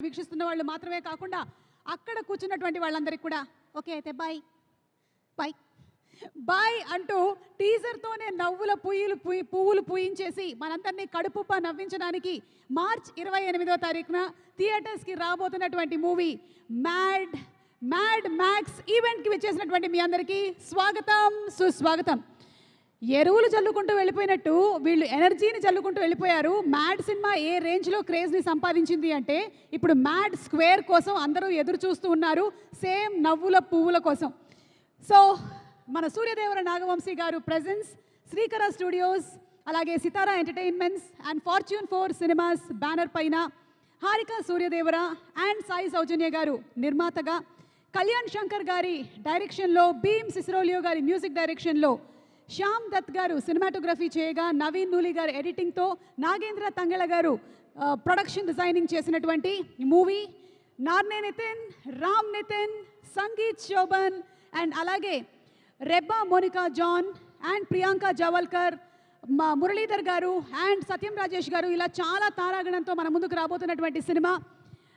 వీక్షిస్తున్న వాళ్ళు మాత్రమే కాకుండా అక్కడ కూర్చున్నటువంటి వాళ్ళందరికీ కూడా ఓకే అయితే బాయ్ బాయ్ బాయ్ అంటూ టీజర్తోనే నవ్వుల పువ్వులు పూయించేసి మనందరినీ కడుపుప్ప నవ్వించడానికి మార్చ్ 28వ తారీఖున థియేటర్స్కి రాబోతున్నటువంటి మూవీ మ్యాడ్ మ్యాక్స్ ఈవెంట్కి వచ్చేసినటువంటి మీ అందరికీ స్వాగతం సుస్వాగతం. ఎరువులు చల్లుకుంటూ వెళ్ళిపోయినట్టు వీళ్ళు ఎనర్జీని చల్లుకుంటూ వెళ్ళిపోయారు. మ్యాడ్ సినిమా ఏ రేంజ్లో క్రేజ్ని సంపాదించింది అంటే ఇప్పుడు మ్యాడ్ స్క్వేర్ కోసం అందరూ ఎదురు చూస్తూ ఉన్నారు, సేమ్ నవ్వుల పువ్వుల కోసం. సో మన సూర్యదేవర నాగవంశీ గారు ప్రెజెన్స్ శ్రీకర స్టూడియోస్, అలాగే Sithara entertainments and fortune 4 cinemas banner పైన హారిక సూర్యదేవర అండ్ సాయి సౌజన్య గారు నిర్మాతగా, కళ్యాణ్ శంకర్ గారి డైరెక్షన్లో, భీమ్ సిసిరోలియో గారి మ్యూజిక్ డైరెక్షన్లో, శ్యామ్ దత్ గారు సినిమాటోగ్రఫీ చేయగా, నవీన్ నూలి గారు ఎడిటింగ్తో, నాగేంద్ర తంగళ గారు ప్రొడక్షన్ డిజైనింగ్ చేసినటువంటి మూవీ నార్నే నితిన్, రామ్ నితిన్, సంగీత్ శోభన్ అండ్ అలాగే రెబ్బా మోనికా జాన్ అండ్ ప్రియాంక జవల్కర్, మా మురళీధర్ గారు అండ్ సత్యం రాజేష్ గారు, ఇలా చాలా తారాగణంతో మన ముందుకు రాబోతున్నటువంటి cinema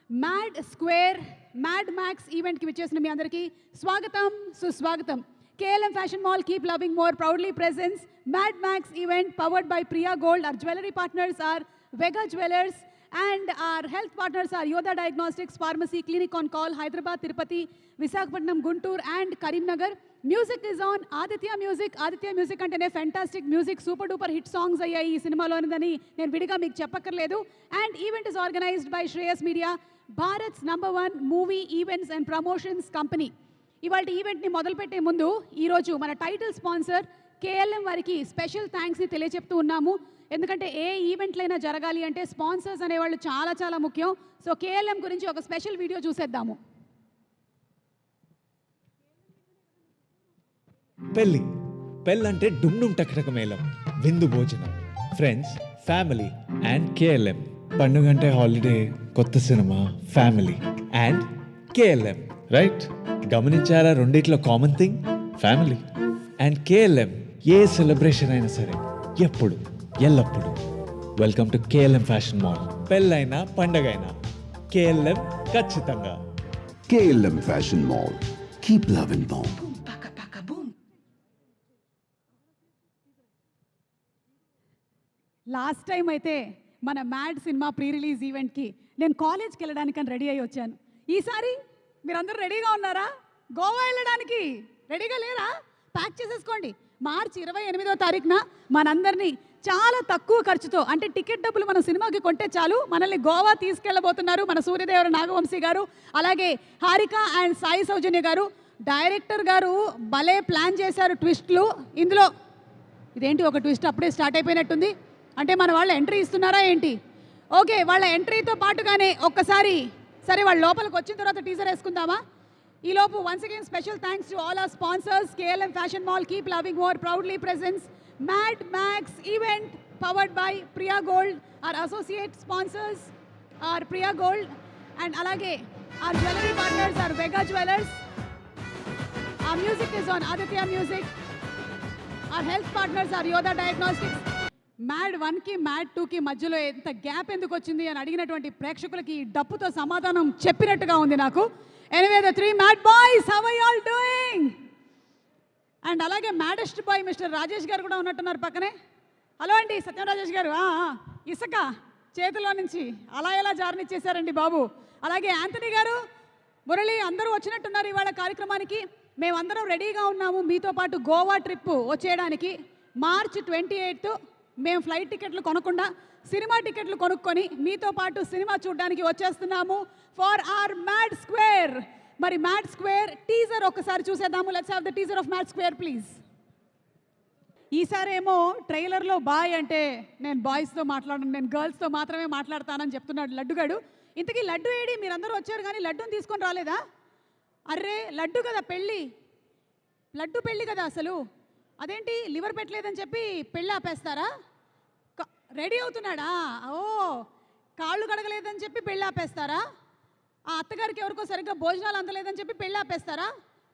mad Square mad max ఈవెంట్కి విచ్చేసిన మీ అందరికీ స్వాగతం సుస్వాగతం. KLM Fashion Mall, keep loving more, proudly presents Mad Max event powered by Priya Gold. Our jewelry partners are Vega Jewelers and our health partners are Yoda Diagnostics, Pharmacy, Clinic on Call, Hyderabad, Tirupati, Visakhapatnam, Guntur and Karimnagar. Music is on Aditya Music. Aditya Music antene fantastic music, super duper hit songs ayyayi ee cinema lo anidani nenu vidiga meeku cheppakkarledu. And event is organized by Shreyas Media, Bharat's #1 movie events and promotions company. ఇవాళ ఈవెంట్ని మొదలుపెట్టే ముందు ఈరోజు మన title sponsor KLM వారికి special థ్యాంక్స్ని తెలియజెప్తూ ఉన్నాము. ఎందుకంటే ఏ ఈవెంట్లైనా జరగాలి అంటే స్పాన్సర్స్ అనేవాళ్ళు చాలా చాలా ముఖ్యం. సో KLM గురించి ఒక స్పెషల్ వీడియో చూసేద్దాము. పెళ్ళంటే డుమ్ టకటక మేళం, విందు భోజనం, ఫ్రెండ్స్, ఫ్యామిలీ అండ్ KLM. పండుగ అంటే హాలిడే, కొత్త cinema, family and KLM, right? గమనించారా రెండిట్లో common thing? Family. And KLM A celebration అయినా సరే ఎప్పుడు ఎల్లప్పుడు welcome to KLM fashion mall. పెళ్ళైనా పండగైనా KLM ఖచ్చితంగా. KLM Fashion Mall. Keep loving more. Last time అయితే మన మ్యాడ్ సినిమా ప్రీ రిలీజ్ ఈవెంట్కి నేను కాలేజ్కి వెళ్ళడానికని రెడీ అయ్యి వచ్చాను. ఈసారి మీరందరూ రెడీగా ఉన్నారా? గోవా వెళ్ళడానికి రెడీగా లేరా? ప్యాక్ చేసేసుకోండి. మార్చి 28వ తారీఖున మనందరినీ చాలా తక్కువ ఖర్చుతో, అంటే టికెట్ డబ్బులు మనం సినిమాకి కొంటే చాలు, మనల్ని గోవా తీసుకెళ్ళబోతున్నారు మన సూర్యదేవర నాగవంశీ గారు, అలాగే హారిక అండ్ సాయి సౌజన్య గారు. డైరెక్టర్ గారు భలే ప్లాన్ చేశారు ట్విస్ట్లు ఇందులో. ఇదేంటి ఒక ట్విస్ట్ అప్పుడే స్టార్ట్ అయిపోయినట్టుంది, అంటే మన వాళ్ళు ఎంట్రీ ఇస్తున్నారా ఏంటి? ఓకే, వాళ్ళ ఎంట్రీతో పాటుగానే ఒక్కసారి సరే వాళ్ళ లోపలికి వచ్చిన తర్వాత టీజర్ వేసుకుందామా? ఈలోపు once again special thanks to all hour sponsors. KLM Fashion Mall, keep loving more, proudly presents Mad Max event powered by Priya Gold. Our associate sponsors are Priya Gold and alage our jewelry partners are Vega Jewelers. Our music is on Aditya Music. Our health partners are Yoda Diagnostics. Mad 1కి mad 2కి మధ్యలో ఎంత gap ఎందుకు వచ్చింది అని అడిగినటువంటి ప్రేక్షకులకి డప్పుతో సమాధానం చెప్పినట్టుగా ఉంది నాకు. Anyway the 3 mad boys, how are you all doing? And అలాగే మ్యాడెస్ట్ బాయ్ మిస్టర్ రాజేష్ గారు కూడా ఉన్నట్టున్నారు పక్కనే. హలో అండి సత్యం రాజేష్ గారు. ఇసుక చేతిలో నుంచి అలా ఎలా జారనిచ్చేశారండి బాబు. అలాగే యాంథనీ గారు, మురళి అందరూ వచ్చినట్టున్నారు ఇవాళ కార్యక్రమానికి. మేమందరం రెడీగా ఉన్నాము మీతో పాటు గోవా ట్రిప్ వచ్చేయడానికి. మార్చ్ 28 మేము ఫ్లైట్ టికెట్లు కొనకుండా సినిమా టికెట్లు కొనుక్కొని మీతో పాటు సినిమా చూడడానికి వచ్చేస్తున్నాము ఫర్ ఆర్ మ్యాడ్ స్క్వేర్. మరి మ్యాడ్ స్క్వేర్ టీజర్ ఒక్కసారి చూసేద్దాము. Let's have the teaser of mad square please. ఈసారి ఏమో ట్రైలర్లో బాయ్ అంటే నేను బాయ్స్తో మాట్లాడను, నేను గర్ల్స్తో మాత్రమే మాట్లాడతానని చెప్తున్నాడు లడ్డుగాడు. ఇంతకీ లడ్డు ఏడి? మీరందరూ వచ్చారు కానీ లడ్డూని తీసుకొని రాలేదా? అర్రే లడ్డు కదా పెళ్ళి, లడ్డు పెళ్ళి కదా అసలు. అదేంటి లివర్ పెట్టలేదని చెప్పి పెళ్ళి ఆపేస్తారా? రెడీ అవుతున్నాడా? ఓ, కాళ్ళు కడగలేదని చెప్పి పెళ్ళి ఆపేస్తారా? ఆ అత్తగారికి ఎవరికో సరిగ్గా భోజనాలు అందలేదని చెప్పి పెళ్ళి ఆపేస్తారా?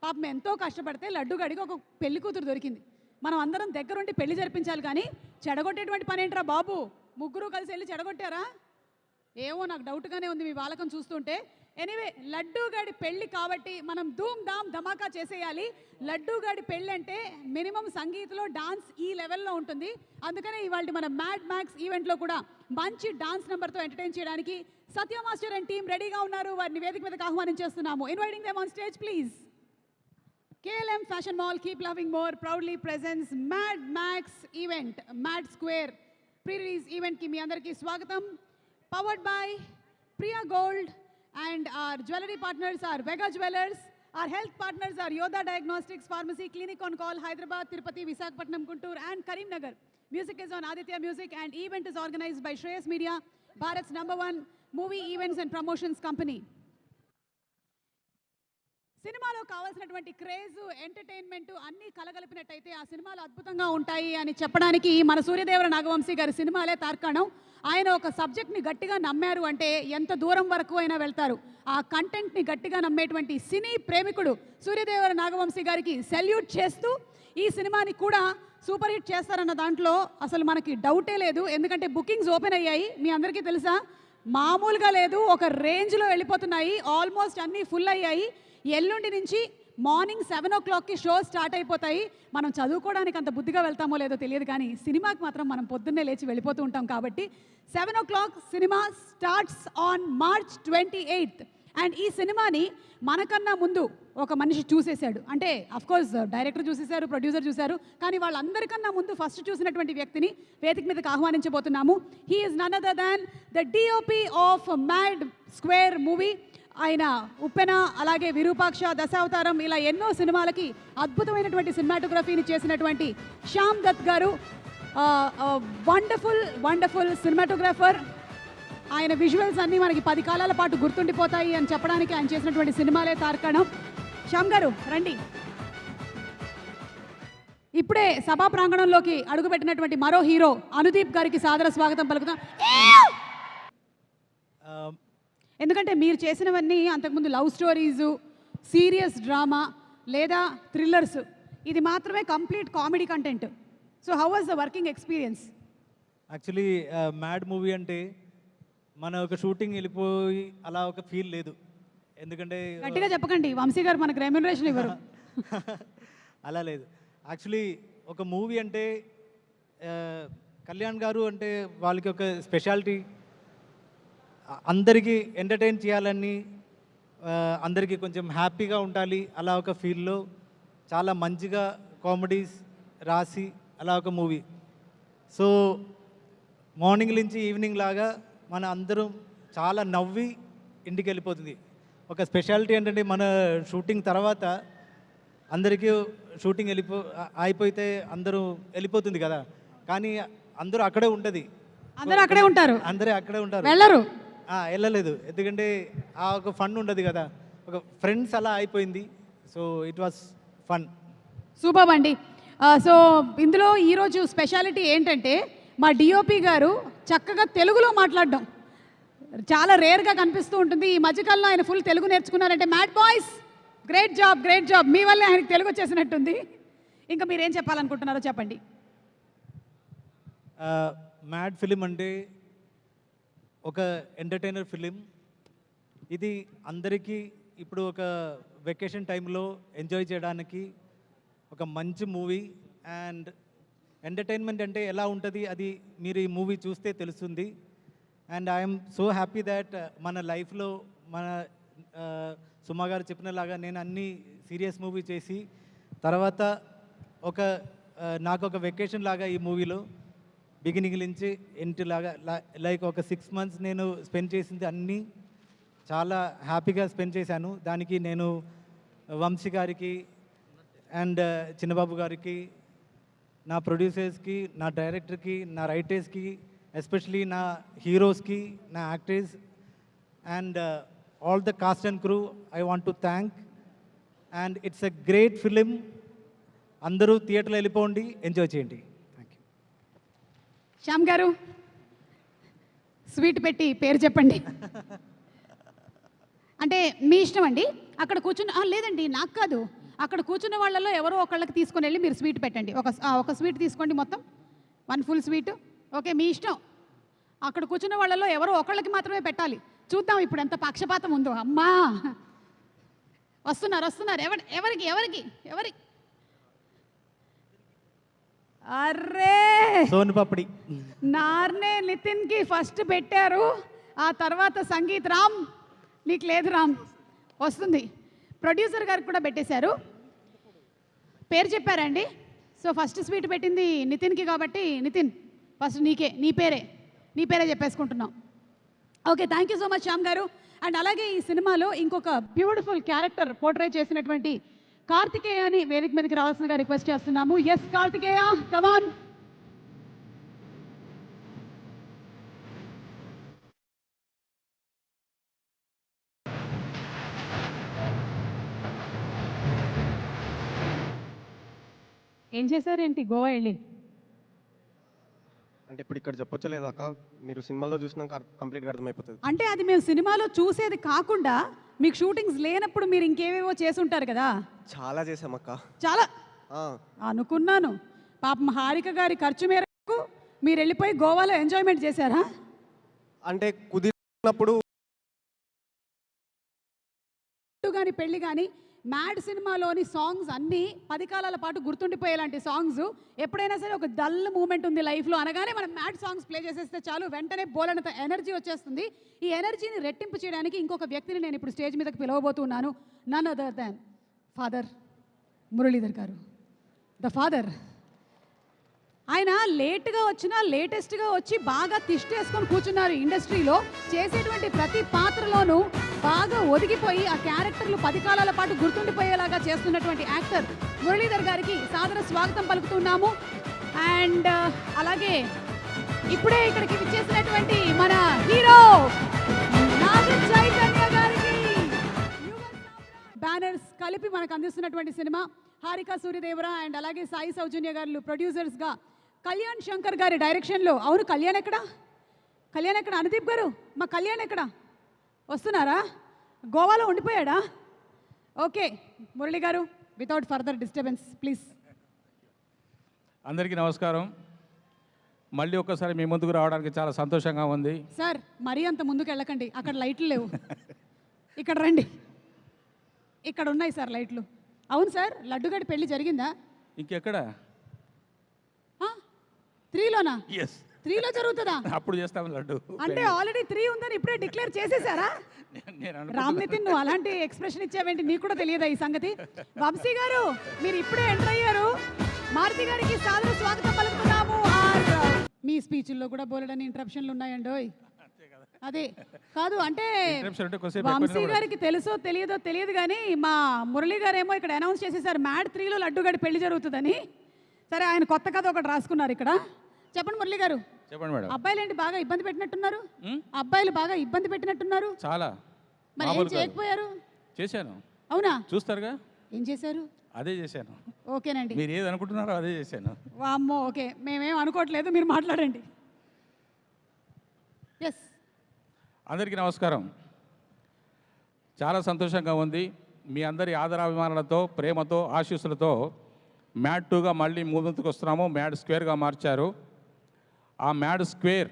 పాపం ఎంతో కష్టపడితే లడ్డు గడికి ఒక పెళ్లి కూతురు దొరికింది. మనం అందరం దగ్గరుండి పెళ్లి జరిపించాలి కానీ చెడగొట్టేటువంటి పని ఏంట్రా బాబు? ముగ్గురు కలిసి వెళ్ళి చెడగొట్టారా? ఏమో నాకు డౌట్గానే ఉంది మీ బాలకం చూస్తుంటే. ఎనీవే, లడ్డూ గాడి పెళ్ళి కాబట్టి మనం ధూమ్ ధామ్ ధమాకా చేసేయాలి. లడ్డూ గాడి పెళ్ళి అంటే మినిమం సంగీత్లో డాన్స్ ఈ లెవెల్లో ఉంటుంది. అందుకనే ఇవాళ మన మ్యాడ్ మ్యాక్స్ ఈవెంట్లో కూడా మంచి డాన్స్ నెంబర్తో ఎంటర్టైన్ చేయడానికి సత్య మాస్టర్ అండ్ టీం రెడీగా ఉన్నారు. వారిని వేదిక మీదకి ఆహ్వానించేస్తున్నాము. Inviting them on stage please. KLM Fashion Mall Keep Loving More proudly presents Mad Max event, Mad Square pre-release event ki మీ అందరికీ స్వాగతం. Powered by Priya Gold and our jewelry partners are Vega Jewelers. Our health partners are Yoda Diagnostics Pharmacy, Clinic on Call, Hyderabad, Tirupati, Visakhapatnam, Guntur and Karimnagar. Music is on Aditya Music and event is organized by Shreyas Media, Bharat's #1 movie events and promotions company. సినిమాలో కావాల్సినటువంటి craze, entertainment అన్నీ కలగలిపినట్టయితే ఆ సినిమాలు అద్భుతంగా ఉంటాయి అని చెప్పడానికి మన సూర్యదేవర నాగవంశీ గారి సినిమాలే తార్కాణం. ఆయన ఒక సబ్జెక్ట్ని గట్టిగా నమ్మారు అంటే ఎంత దూరం వరకు అయినా వెళ్తారు. ఆ కంటెంట్ని గట్టిగా నమ్మేటువంటి సినీ ప్రేమికుడు సూర్యదేవర నాగవంశీ గారికి సెల్యూట్ చేస్తూ ఈ సినిమాని కూడా సూపర్ హిట్ చేస్తారన్న దాంట్లో అసలు మనకి డౌటే లేదు. ఎందుకంటే బుకింగ్స్ ఓపెన్ అయ్యాయి, మీ అందరికీ తెలుసా, మామూలుగా లేదు, ఒక రేంజ్లో వెళ్ళిపోతున్నాయి. ఆల్మోస్ట్ అన్నీ ఫుల్ అయ్యాయి. ఎల్లుండి నుంచి మార్నింగ్ 7 o'clockకి షో స్టార్ట్ అయిపోతాయి. మనం చదువుకోవడానికి అంత బుద్ధిగా వెళ్తామో లేదో తెలియదు, కానీ సినిమాకి మాత్రం మనం పొద్దున్నే లేచి వెళ్ళిపోతూ ఉంటాం. కాబట్టి 7 o'clock cinema starts on March 28th. And ఈ సినిమాని మనకన్నా ముందు ఒక మనిషి చూసేశాడు. అంటే అఫ్కోర్స్ డైరెక్టర్ చూసేశారు, ప్రొడ్యూసర్ చూశారు, కానీ వాళ్ళందరికన్నా ముందు ఫస్ట్ చూసినటువంటి వ్యక్తిని వేదిక మీదకి ఆహ్వానించబోతున్నాము. He is none other than the DOP of mad Square movie. ఆయన ఉప్పెన, అలాగే విరూపాక్ష, దశావతారం, ఇలా ఎన్నో సినిమాలకి అద్భుతమైనటువంటి సినిమాటోగ్రఫీని చేసినటువంటి శ్యామ్ దత్ గారు. Wonderful cinematographer. ఆయన విజువల్స్ అన్నీ మనకి 10 కాలాల పాటు గుర్తుండిపోతాయి అని చెప్పడానికి ఆయన చేసినటువంటి సినిమాలే తార్కాణం. శ్యామ్ గారు రండి. ఇప్పుడే సభా ప్రాంగణంలోకి అడుగుపెట్టినటువంటి మరో హీరో అనుదీప్ గారికి సాదర స్వాగతం పలుకుతాం. ఎందుకంటే మీరు చేసినవన్నీ అంతకుముందు లవ్ స్టోరీసు, సీరియస్ డ్రామా లేదా థ్రిల్లర్స్, ఇది మాత్రమే complete comedy content. So how was the working experience? Actually mad movie అంటే మన ఒక షూటింగ్ వెళ్ళిపోయి అలా ఒక ఫీల్ లేదు. ఎందుకంటే గట్టిగా చెప్పకండి, వంశీ గారు మనకు రెమ్యునరేషన్ ఇవ్వరు. అలా లేదు. యాక్చువల్లీ ఒక మూవీ అంటే కళ్యాణ్ గారు అంటే వాళ్ళకి ఒక స్పెషాలిటీ, అందరికీ ఎంటర్టైన్ చేయాలని, అందరికీ కొంచెం హ్యాపీగా ఉండాలి అలా ఒక ఫీల్లో చాలా మంచిగా కామెడీస్ రాసి అలా ఒక మూవీ. సో మార్నింగ్ నుంచి ఈవినింగ్ లాగా మన అందరం చాలా నవ్వి ఇంటికి వెళ్ళిపోతుంది. ఒక స్పెషాలిటీ ఏంటంటే మన షూటింగ్ తర్వాత అందరికీ షూటింగ్ అయిపోతే అందరూ వెళ్ళిపోతుంది కదా, కానీ అందరూ అక్కడే ఉంటుంది. అందరూ అక్కడే ఉంటారు, అందరూ అక్కడే ఉంటారు, వెళ్ళరు. వెళ్ళలేదు. ఎందుకంటే ఆ ఒక ఫన్ ఉండదు కదా, ఒక ఫ్రెండ్స్ అలా అయిపోయింది. So it was fun. Super అండి. సో ఇందులో ఈరోజు స్పెషాలిటీ ఏంటంటే మా DOP గారు చక్కగా తెలుగులో మాట్లాడడం చాలా రేర్గా కనిపిస్తూ ఉంటుంది. ఈ మధ్యకాలంలో ఆయన ఫుల్ తెలుగు నేర్చుకున్నారంటే మ్యాడ్ బాయ్స్, గ్రేట్ జాబ్. మీ వల్లే ఆయనకి తెలుగు వచ్చేసినట్టుంది. ఇంకా మీరేం చెప్పాలనుకుంటున్నారో చెప్పండి. మ్యాడ్ ఫిలిం అంటే ఒక ఎంటర్టైనర్ ఫిలిం. ఇది అందరికీ ఇప్పుడు ఒక వెకేషన్ టైంలో ఎంజాయ్ చేయడానికి ఒక మంచి మూవీ. అండ్ ఎంటర్టైన్మెంట్ అంటే ఎలా ఉంటుంది అది మీరు ఈ మూవీ చూస్తే తెలుస్తుంది. And I'm so happy that మన లైఫ్లో మన సుమా గారు చెప్పినలాగా నేను అన్ని సీరియస్ మూవీ చేసి తర్వాత ఒక నాకు ఒక వెకేషన్ లాగా ఈ మూవీలో బిగినింగ్ నుంచి ఇంటిలాగా లైక్ ఒక 6 months నేను స్పెండ్ చేసింది అన్నీ చాలా హ్యాపీగా స్పెండ్ చేశాను. దానికి నేను వంశీ గారికి అండ్ చిన్నబాబు గారికి, నా ప్రొడ్యూసర్స్కి, నా డైరెక్టర్కి, నా రైటర్స్కి, ఎస్పెషలీ నా హీరోస్కి, నా actors and all the cost and crew I want to thank. And it's a great film. అందరూ థియేటర్లో వెళ్ళిపోండి, ఎంజాయ్ చేయండి. శ్యామ్ గారు స్వీట్ పెట్టి పేరు చెప్పండి. అంటే మీ ఇష్టం అండి. అక్కడ కూర్చున్న లేదండి, నాకు కాదు, అక్కడ కూర్చున్న వాళ్ళలో ఎవరో ఒకళ్ళకి తీసుకొని వెళ్ళి మీరు స్వీట్ పెట్టండి. ఒక స్వీట్ తీసుకోండి, మొత్తం 1 full స్వీట్. ఓకే, మీ ఇష్టం. అక్కడ కూర్చున్న వాళ్ళలో ఎవరో ఒకళ్ళకి మాత్రమే పెట్టాలి. చూద్దాం ఇప్పుడు ఎంత పక్షపాతం ఉందో. అమ్మా వస్తున్నారు వస్తున్నారు. ఎవరికి ఎవరికి ఎవరి అర్రే సోన్ పాపడి. నార్నే నితిన్కి ఫస్ట్ పెట్టారు, ఆ తర్వాత సంగీత్ రామ్ నీకు లేదు రామ్ వస్తుంది. ప్రొడ్యూసర్ గారికి కూడా పెట్టేశారు. పేరు చెప్పారండి. సో ఫస్ట్ స్వీట్ పెట్టింది నితిన్కి కాబట్టి నితిన్ ఫస్ట్ నీ పేరే చెప్పేసుకుంటున్నాం. Okay, thank you so much Shyam garu. And అలాగే ఈ సినిమాలో ఇంకొక బ్యూటిఫుల్ క్యారెక్టర్ పోర్ట్రే చేసినటువంటి కార్తికేయని వేదిక మీదకి రావాల్సిందిగా రిక్వెస్ట్ చేస్తున్నాము. ఎస్ కార్తికేయ, కమాన్. ఏం చేశారేంటి గోవా వెళ్ళి? అంటే ఇప్పుడు ఇక్కడ చెప్పొచ్చలేదు అక్క, మీరు సినిమాలో చూసినాక కంప్లీట్గా అర్థమైపోతుంది. అంటే అది మేము సినిమాలో చూసేది కాకుండా మీకు షూటింగ్స్ లేనప్పుడు మీరు ఇంకేవేవో చేసి ఉంటారు కదా. చాలా చేసామక్క. చాలా ఆ, అనుకున్నాను. పాపం హారిక గారి ఖర్చు మేరకు మీరు వెళ్ళిపోయి గోవాలో ఎంజాయ్మెంట్ చేశారా? అంటే కుదిరినప్పుడు కానీ పెళ్లి కానీ మ్యాడ్ సినిమాలోని సాంగ్స్ అన్నీ 10 కాలాల పాటు గుర్తుండిపోయేలాంటి సాంగ్స్. ఎప్పుడైనా సరే ఒక డల్ మూమెంట్ ఉంది లైఫ్లో అనగానే మనం మ్యాడ్ సాంగ్స్ ప్లే చేసేస్తే చాలు, వెంటనే బోలెడంత ఎనర్జీ వచ్చేస్తుంది. ఈ ఎనర్జీని రెట్టింపు చేయడానికి ఇంకొక వ్యక్తిని నేను ఇప్పుడు స్టేజ్ మీదకి పిలవబోతున్నాను. None other than father Muralidhar garu, the father. ఆయన లేట్గా వచ్చినా లేటెస్ట్గా వచ్చి బాగా తిష్టేసుకొని కూర్చున్నారు. ఇండస్ట్రీలో చేసేటువంటి ప్రతి పాత్రలోనూ బాగా ఒదిగిపోయి ఆ క్యారెక్టర్లు 10 కాలాల పాటు గుర్తుండిపోయేలాగా చేస్తున్నటువంటి యాక్టర్ మురళీధర్ గారికి సాదర స్వాగతం పలుకుతున్నాము. అండ్ అలాగే ఇప్పుడే ఇక్కడికి విచ్చేసినటువంటి మన హీరో నాగ చైతన్య గారికి బ్యానర్స్ కలిపి మనకు అందిస్తున్నటువంటి సినిమా. హారిక సూర్యదేవరా అండ్ అలాగే సాయి సౌజన్య గారు ప్రొడ్యూసర్స్గా, కళ్యాణ్ శంకర్ గారి డైరెక్షన్లో. అవును, కళ్యాణ్ ఎక్కడ? అనుదీప్ గారు, మా కళ్యాణ్ ఎక్కడ? వస్తున్నారా? గోవాలో ఉండిపోయాడా? ఓకే మురళి గారు, వితౌట్ ఫర్దర్ డిస్టర్బెన్స్ ప్లీజ్. అందరికీ నమస్కారం. మళ్ళీ ఒక్కసారి మీ ముందుకు రావడానికి చాలా సంతోషంగా ఉంది. సార్ మరీ అంత ముందుకు వెళ్ళకండి, అక్కడ లైట్లు లేవు. ఇక్కడ రండి, ఇక్కడ ఉన్నాయి సార్ లైట్లు. అవును సార్, లడ్డుగడి పెళ్లి జరిగిందా? ఇంకెక్కడ? 3లోనా? ఎస్, 3లో జరుగుతుందా? అప్పుడు చేస్తాం లడ్డు. అంటే ఆల్రెడీ 3 ఉందని ఇప్పుడే డిక్లేర్ చేసేసారా? రామ్ నితిన్, నువ్వు అలాంటి ఎక్స్ప్రెషన్ ఇచ్చావేంటి? నీకు కూడా తెలియదా ఈ సంగతి? వంశీ గారు, మీరు ఇప్పుడే ఎంటర్ అయ్యారు. మారుతి గారికి సాదర స్వాగతం పలుకుతున్నాము. మీ స్పీచ్ల్లో కూడా బోలెడని ఇంటరప్షన్లు ఉన్నాయండి. అదే కాదు అంటే వంశీ గారికి తెలుసో తెలియదు కానీ మా మురళి గారు ఏమో ఇక్కడ అనౌన్స్ చేసేసారు మ్యాడ్ 3లో లడ్డుగడి పెళ్లి జరుగుతుందని. సరే, ఆయన కొత్త కథ ఒకటి రాసుకున్నారు ఇక్కడ. చెప్పండి మురళి గారు. చెప్పండి మేడం. అబ్బాయిలు ఏంటి బాగా ఇబ్బంది పెట్టినట్టున్నారు? అబ్బాయిలు బాగా ఇబ్బంది పెట్టినట్టున్నారు. చాలా. మరి ఏం చేయకపోయారు? చేశాను. అవునా? చూస్తారుగా. ఏం చేశారు? అదే చేశాను. ఓకేనండి. మీరు ఏది అనుకుంటున్నారో అదే చేశాను. వామ్మో, ఓకే, మేమేం అనుకోవట్లేదు, మీరు మాట్లాడండి. ఎస్. అందరికీ నమస్కారం. చాలా సంతోషంగా ఉంది. మీ అందరి ఆదరాభిమానాలతో, ప్రేమతో, ఆశీస్సులతో మ్యాడ్ 2గా మళ్ళీ ముందుకు వస్తున్నాము. మ్యాడ్ స్క్వేర్గా మార్చారు. ఆ మ్యాడ్ స్క్వేర్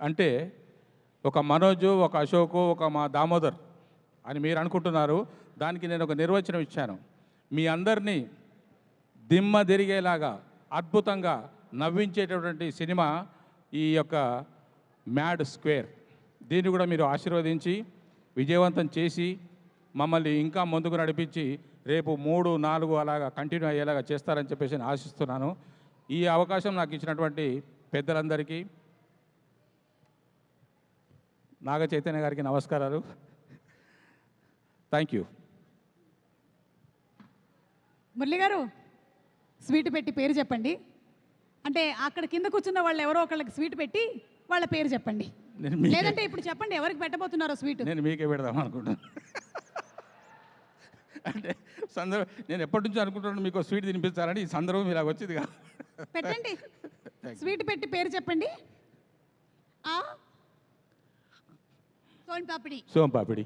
అంటే ఒక మనోజు, ఒక అశోకు, ఒక మా దామోదర్ అని మీరు అనుకుంటున్నారు. దానికి నేను ఒక నిర్వచనం ఇచ్చాను. మీ అందరినీ దిమ్మ తిరిగేలాగా అద్భుతంగా నవ్వించేటటువంటి సినిమా ఈ యొక్క మ్యాడ్ స్క్వేర్. దీన్ని కూడా మీరు ఆశీర్వదించి విజయవంతం చేసి మమ్మల్ని ఇంకా ముందుకు నడిపించి రేపు 3, 4 అలాగా కంటిన్యూ అయ్యేలాగా చేస్తారని చెప్పేసి నేను ఆశిస్తున్నాను. ఈ అవకాశం నాకు ఇచ్చినటువంటి పెద్దలందరికీ, నాగ చైతన్య గారికి నమస్కారాలు. Thank you. మురళి గారు, స్వీట్ పెట్టి పేరు చెప్పండి. అంటే అక్కడ కింద కూర్చున్న వాళ్ళు ఎవరో ఒకళ్ళకి స్వీట్ పెట్టి వాళ్ళ పేరు చెప్పండి. లేదంటే ఇప్పుడు చెప్పండి ఎవరికి పెట్టబోతున్నారో స్వీట్. నేను మీకే పెడదాం అనుకుంటున్నాను. అంటే సందర్భం నేను ఎప్పటి నుంచో అనుకుంటున్నాను మీకు స్వీట్ తినిపించాలని. ఈ సందర్భం ఇలా వచ్చింది కదా. పెట్టండి, స్వీట్ పెట్టి పేరు చెప్పండి. సోన్ papdi. Soan papdi.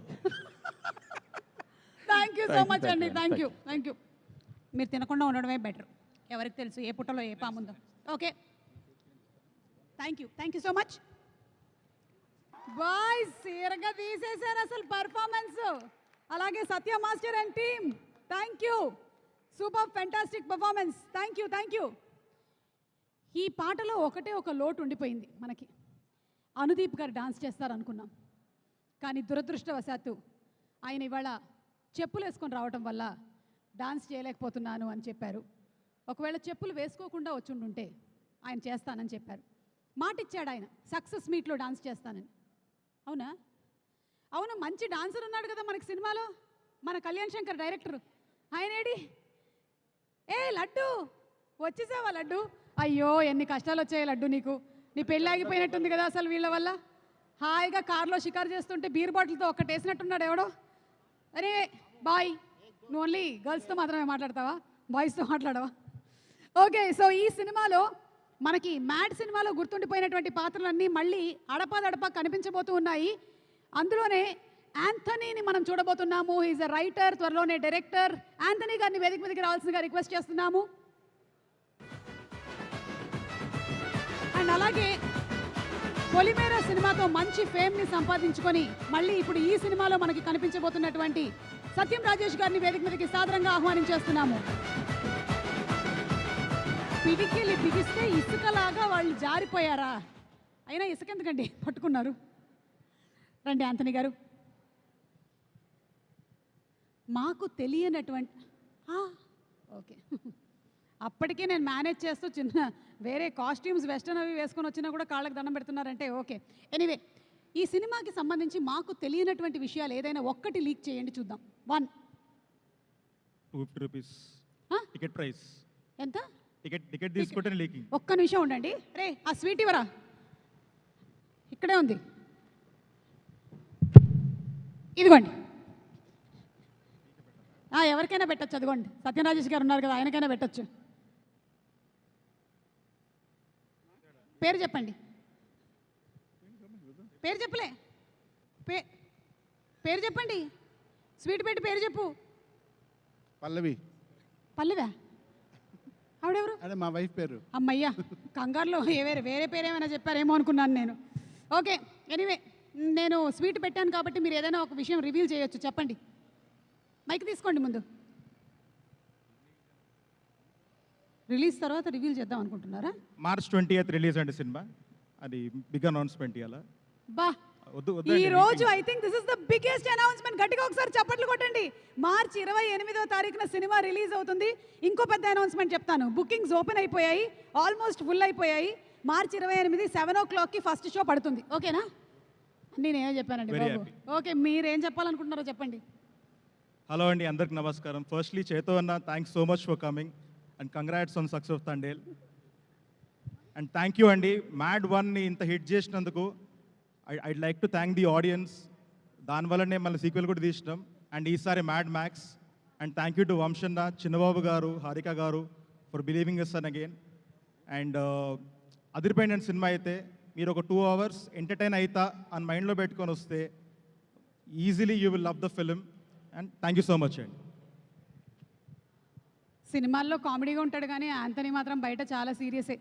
Thank you so much అండి. Thank you. మీరు తినకుండా ఉండడమే బెటర్. ఎవరికి తెలుసు ఏ పుట్టలో ఏ పాముందో. Okay, thank you so much. Boy సీరగా తీసేశారు అసలు పర్ఫార్మెన్స్. అలాగే Satya master and team, thank you, super fantastic performance, thank you. ఈ పాటలో ఒకటే ఒక లోటు ఉండిపోయింది మనకి. అనుదీప్ గారు డాన్స్ చేస్తారు అనుకున్నాం, కానీ దురదృష్టవశాత్తు ఆయన ఇవాళ చెప్పులు వేసుకొని రావటం వల్ల డాన్స్ చేయలేకపోతున్నాను అని చెప్పారు. ఒకవేళ చెప్పులు వేసుకోకుండా వచ్చుండుంటే ఆయన చేస్తానని చెప్పారు. మాట ఇచ్చాడు ఆయన సక్సెస్ మీట్లో డాన్స్ చేస్తానని. అవునా? అవును, మంచి డాన్సర్ ఉన్నాడు కదా మనకి సినిమాలో, మన కళ్యాణ్ శంకర్ డైరెక్టర్. ఆయనేడి? ఏ లడ్డు, వచ్చేసావా లడ్డు? అయ్యో ఎన్ని కష్టాలు వచ్చాయి లడ్డు నీకు. నీ పెళ్ళి ఆగిపోయినట్టుంది కదా అసలు వీళ్ళ వల్ల. హాయిగా కార్లో షికారు చేస్తుంటే బీర్ బాటిల్తో ఒక్కటేసినట్టున్నాడు ఎవడో. అరే బాయ్, నువ్వు ఓన్లీ గర్ల్స్తో మాత్రమే మాట్లాడతావా, బాయ్స్తో మాట్లాడవా? ఓకే, సో ఈ సినిమాలో మనకి మ్యాడ్ సినిమాలో గుర్తుండిపోయినటువంటి పాత్రలన్నీ మళ్ళీ అడపాదడపా కనిపించబోతూ ఉన్నాయి. అందులోనే యాంథనీని మనం చూడబోతున్నాము. ఈజ్ అ రైటర్, త్వరలోనే డైరెక్టర్. యాంథనీ గారిని వేదిక మీదకి రావాల్సిందిగా రిక్వెస్ట్ చేస్తున్నాము. అండ్ అలాగే పొలిమేర సినిమాతో మంచి ఫేమ్ని సంపాదించుకొని మళ్ళీ ఇప్పుడు ఈ సినిమాలో మనకి కనిపించబోతున్నటువంటి సత్యం రాజేష్ గారిని వేదిక మీదకి సాదరంగా ఆహ్వానించేస్తున్నాము. పిడికిలి బిగిస్తే ఇసుకలాగా వాళ్ళు జారిపోయారా? అయినా ఇసుక ఎందుకండి పట్టుకున్నారు? రండి యాంథనీ గారు. మాకు తెలియనటువంటి ఓకే, అప్పటికే నేను మేనేజ్ చేస్తూ చిన్న వేరే కాస్ట్యూమ్స్ వెస్టర్న్ అవి వేసుకొని వచ్చినా కూడా కాళ్ళకి దండం పెడుతున్నారంటే ఓకే. ఎనీవే, ఈ సినిమాకి సంబంధించి మాకు తెలియనటువంటి విషయాలు ఏదైనా ఒక్కటి లీక్ చేయండి చూద్దాం. 1 250 రూపీస్ టికెట్ ప్రైస్. ఎంత? టికెట్ తీసుకుంటే లీకింగ్. ఒక్క నిమిషం ఉండండి. రే ఆ స్వీట్ ఇవ్వరా, ఇక్కడే ఉంది, ఇదిగోండి. ఎవరికైనా పెట్టచ్చు, అదిగోండి సత్యరాజేష్ గారు ఉన్నారు కదా, ఆయనకైనా పెట్టచ్చు. పేరు చెప్పండి. పేరు చెప్పలే, పేరు చెప్పండి. స్వీట్ పెట్టి పేరు చెప్పు. పల్లవి. పల్లవా? ఆవిడెవరు? అదే మా వైఫ్ పేరు. అమ్మయ్యా, కంగారులో వేరే పేరు ఏమైనా చెప్పారేమో అనుకున్నాను నేను. ఓకే, ఎనీవే, నేను స్వీట్ పెట్టాను కాబట్టి మీరు ఏదైనా ఒక విషయం రివీల్ చేయొచ్చు, చెప్పండి. మైక్ తీసుకోండి ముందు. రిలీజ్ తర్వాత రివీల్ చేద్దాం అనుకుంటున్నారా? మార్చ్ 20th రిలీజ్ అండి సినిమా. అది బిగ్ అనౌన్స్మెంట్ ఇవాళ. బా, ఈ రోజు I think this is the biggest announcement. గట్టిగా ఒకసారి చప్పట్లు కొట్టండి. మార్చ్ 28వ తారీఖున సినిమా రిలీజ్ అవుతుంది. ఇంకో పెద్ద అనౌన్స్మెంట్ చెప్తాను. బుకింగ్స్ ఓపెన్ అయిపోయాయి, ఆల్మోస్ట్ ఫుల్ అయిపోయాయి. మార్చ్ 28 7 o'clockకి ఫస్ట్ షో పడుతుంది. ఓకేనా? నేనేం చెప్పానండి బాబు. ఓకే, మీరేం చెప్పాలనుకుంటున్నారో చెప్పండి. హలో అండి, అందరికి నమస్కారం. ఫస్ట్లీ చేతో అన్న, thanks so much for coming and congrats on success of Thandel. And thank you అండి, మ్యాడ్ 1ని ఇంత హిట్ చేసినందుకు. I'd like to thank the audience. దానివల్లనే మళ్ళీ సీక్వెల్ కూడా తీసినాం. అండ్ ఈసారి mad max. And thank you to వంశన్న, Chinnababu garu, Harika garu for believing us uh again. And అదిరిపోయిన సినిమా అయితే మీరు ఒక 2 hours ఎంటర్టైన్ అవుతా అని మైండ్లో పెట్టుకొని వస్తే easily you will love the film. And thank you so much అండి. సినిమాల్లో కామెడీగా ఉంటాడు కానీ యాంథనీ మాత్రం బయట చాలా సీరియసే.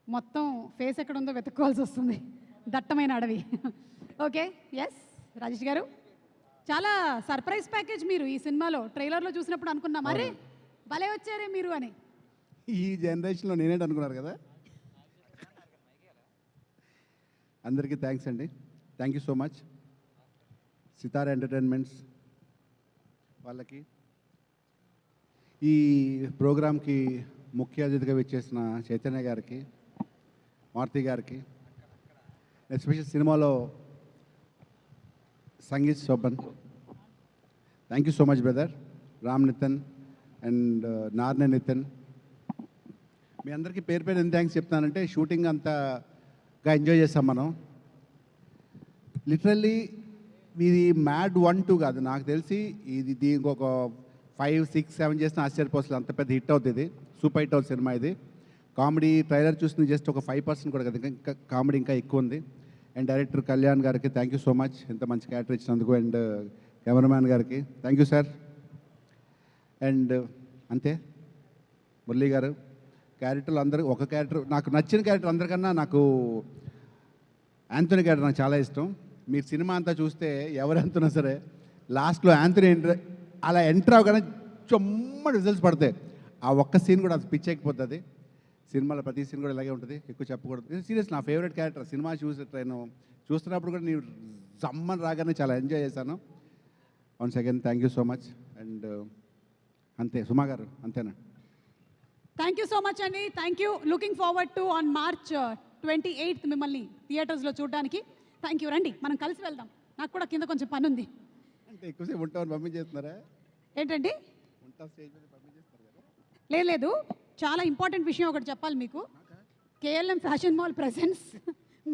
మొత్తం ఫేస్ ఎక్కడ ఉందో వెతుక్కోవాల్సి వస్తుంది, దట్టమైన అడవి. ఓకే, ఎస్ రాజేష్ గారు, చాలా సర్ప్రైజ్ ప్యాకేజ్ మీరు ఈ సినిమాలో. ట్రైలర్లో చూసినప్పుడు అనుకున్నాం, అరే భలే వచ్చారే మీరు అని. ఈ జనరేషన్లో నేనేంటి అనుకున్నారు కదా. అందరికీ థ్యాంక్స్ అండి, thank you so much. Sithara entertainments వాళ్ళకి, ఈ ప్రోగ్రామ్కి ముఖ్య అతిథిగా వచ్చేసిన చైతన్య గారికి, మారుతి గారికి, ఎస్పెషల్ సినిమాలో Sangeet Shobhan, thank you so much brother. Ram Nitin and Narne Nitin, మీ అందరికీ పేరు పేరు ఎంత థ్యాంక్స్ చెప్తానంటే, షూటింగ్ అంతగా ఎంజాయ్ చేస్తాం మనం. లిటరల్లీ ఇది మ్యాడ్ 1, 2 కాదు, నాకు తెలిసి ఇది దీనికి ఒక 5, 6, 7 చేసిన ఆశ్చర్యపోతుంది. అంత పెద్ద హిట్ అవుతుంది, సూపర్ హిట్ అవుతుంది సినిమా ఇది. కామెడీ ట్రైలర్ చూసిన జస్ట్ ఒక 5% కూడా కదా, ఇంకా కామెడీ ఇంకా ఎక్కువ ఉంది. అండ్ డైరెక్టర్ కళ్యాణ్ గారికి థ్యాంక్ యూ సో మచ్, ఇంత మంచి క్యారెక్టర్ ఇచ్చినందుకు. అండ్ కెమెరామ్యాన్ గారికి థ్యాంక్ యూ సార్. అండ్ అంతే, మురళీ గారు, క్యారెక్టర్లు అందరూ ఒక క్యారెక్టర్, నాకు నచ్చిన క్యారెక్టర్ అందరికన్నా నాకు యాంథోనీ క్యారెక్టర్ నాకు చాలా ఇష్టం. మీరు సినిమా అంతా చూస్తే ఎవరు ఎంతున్నా సరే లాస్ట్లో యాంథోనీ అలా ఎంటర్ అవగానే చొమ్మడి రిజల్ట్స్ పడతాయి. ఆ ఒక్క సీన్ కూడా అది పిచ్చెక్కిపోతుంది. సినిమాలో ప్రతి సీన్ కూడా ఇలాగే ఉంటుంది, ఎక్కువ చెప్పకూడదు. సీరియస్ నా ఫేవరెట్ క్యారెక్టర్. సినిమా నేను చూస్తున్నప్పుడు కూడా నేను జమ్మని రాగానే చాలా ఎంజాయ్ చేశాను. Once again thank you so much. And అంతే సుమా గారు, అంతేనా? థ్యాంక్ యూ సో మచ్ అండి. Thank you. Looking forward to on March 28th మిమ్మల్ని థియేటర్స్లో చూడడానికి. Thank you. రండి మనం కలిసి వెళ్దాం. నాకు కూడా కింద కొంచెం పని ఉంది. అంటే ఎక్కువసేపు ఉంటామని పంపించేస్తున్నారా? ఏంటండి? ఉంటా స్టేజ్ మీద పంపించేస్తారు కదా? లేదు, చాలా ఇంపార్టెంట్ విషయం ఒకటి చెప్పాలి మీకు. KLM fashion mall presence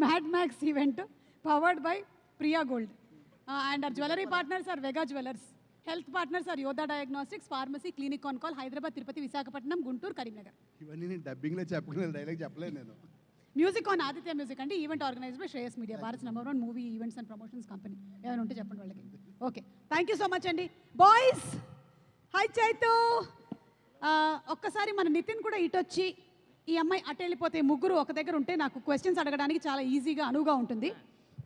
mad max event powered by Priya gold and our jewellery partners are Vega jewellers. Health partners are Yoda diagnostics, pharmacy, clinic on call, Hyderabad, Tirupati, Visakhapatnam, Guntur, Karimnagar. ఇవన్నీ నేను డబ్బింగ్లో చెప్పగలను, డైలాగ్ చెప్పలేదు నేను. మ్యూజిక్ ఆన్ ఆదిత్య మ్యూజిక్ అండి. Event organised by Shreyas media, Bharat #1 movie events and promotions company. ఏమైనా ఉంటే చెప్పండి వాళ్ళకి. Okay, thank you so much అండి. Boys, hi Chaitu. ఒక్కసారి మన నితిన్ కూడా ఇటొచ్చి, ఈ అమ్మాయి అటు వెళ్ళిపోతే ముగ్గురు ఒక దగ్గర ఉంటే నాకు క్వశ్చన్స్ అడగడానికి చాలా ఈజీగా అనువుగా ఉంటుంది.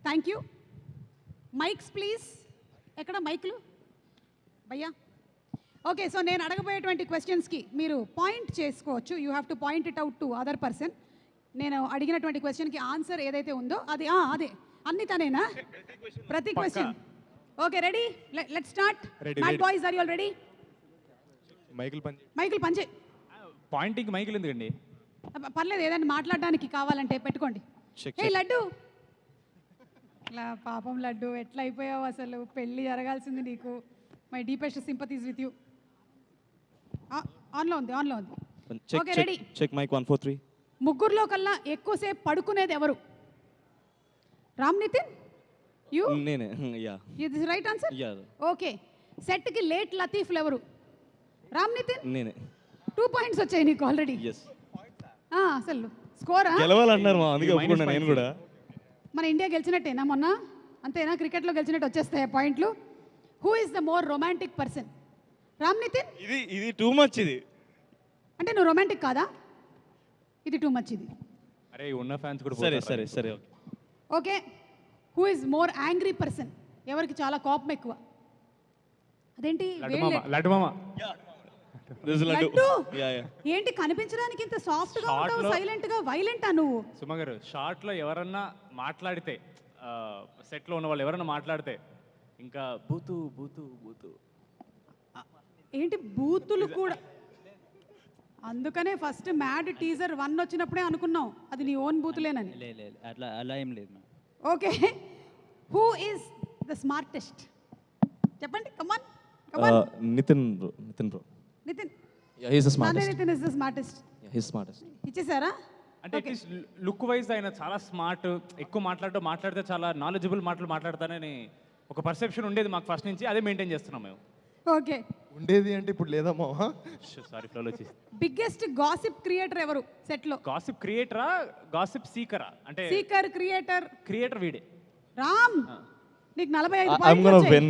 Thank you. Mics please. ఎక్కడ మైక్లు భయ్యా? ఓకే, సో నేను అడగబోయేటువంటి క్వశ్చన్స్కి మీరు పాయింట్ చేసుకోవచ్చు. You have to point it out to other person. నేను అడిగినటువంటి క్వశ్చన్కి ఆన్సర్ ఏదైతే ఉందో అది అదే అన్ని తనేనా? ప్రతి question. Okay, ready? Let's start. Mad boys, are you all ready? మైకులు పంచే. పాయింటింగ్ మైకులు ఎందుకండి? పర్లేదు, ఏదైనా మాట్లాడడానికి కావాలంటే పెట్టుకోండి. ఏ లడ్డు, ఇలా పాపం లడ్డు, ఎట్లా అయిపోయావు అసలు? పెళ్ళి జరగాల్సింది నీకు. My deepest sympathies with you. ఆన్లో ఉంది. Okay, ready? Check mike 1 4 3. ముగ్గురులో కల్లా ఎక్కువసేపు పడుకునేది ఎవరు? రామ్ నితిన్, యూ? నేనే. యా. ఇది రైట్ ఆన్సర్. యా. ఓకే, సెట్కి లేట్ లతీఫ్లు ఎవరు? రామ్ నితిన్. నేనే. 2 పాయింట్స్ వచ్చాయి నీకు ఆల్రెడీ. yes. అసలు స్కోరా? గెలవాలన్నారు మా, అందుకే ఒప్పుకున్నా నేను కూడా. మన ఇండియా గెలిచినట్టేనా మొన్న? అంతేనా? క్రికెట్లో గెలిచినట్టు వచ్చేస్తాయి పాయింట్లు. Who is the more romantic person? Ram Nithin. ఇది టూ మచ్. ఇది అంటే నువ్వు రొమాంటిక్ కాదా? ఇది టూ మచ్. ఇది అరే ఉన్న ఫ్యాన్స్ కూడా. సరే. Okay, who is more angry person? ఎవరికి చాలా కోపం ఎక్కువ? అదేంటి? లడ్డు మామ. లడ్డు. ఏంటి కనిపించడానికి ఇంత సాఫ్ట్ గా ఉంటావు, సైలెంట్ గా? వైలెంటా నువ్వు? సుమ గారు, షార్ట్ లో ఎవరన్నా మాట్లాడితే, సెట్ లో ఉన్న వాళ్ళు ఎవరన్నా మాట్లాడితే ఇంకా బూతు బూతు బూతు. ఏంటి బూతులు కూడా? అందుకనే ఫస్ట్ మ్యాడ్ టీజర్ 1 వచ్చినప్పుడే అనుకున్నాం అది నీ ఓన్ బూతులేనని. అలా ఏం లేదు. Okay, who is the smartest? చెప్పండి, come on. Nitin bro. Nitin. He is the Nitin is the smartest. He is smartest. ఇచ్చేసారా? అంటే అట్లీస్ట్ లుక్ వైజ్ ఆయన చాలా స్మార్ట్, ఎక్కువ మాట్లాడితే చాలా నాలెడ్జబుల్ మాటలు మాట్లాడతానని ఒక పర్సెప్షన్ ఉండేది మాకు ఫస్ట్ నుంచి. అదే మెయింటైన్ చేస్తున్నాం మేము. ఓకే, ఉండేది అంటే ఇప్పుడు లేదమ్మా. సారీ, ఫ్లోలో వచ్చేసి. బిగ్గెస్ట్ గాసిప్ క్రియేటర్ ఎవరు సెట్ లో? గాసిప్ క్రియేటరా, గాసిప్ సీకరా? అంటే సీకర్, క్రియేటర్ వీడే. రామ్, నీకు 45 I'm పాయింట్లు gonna వచ్చాయి. win.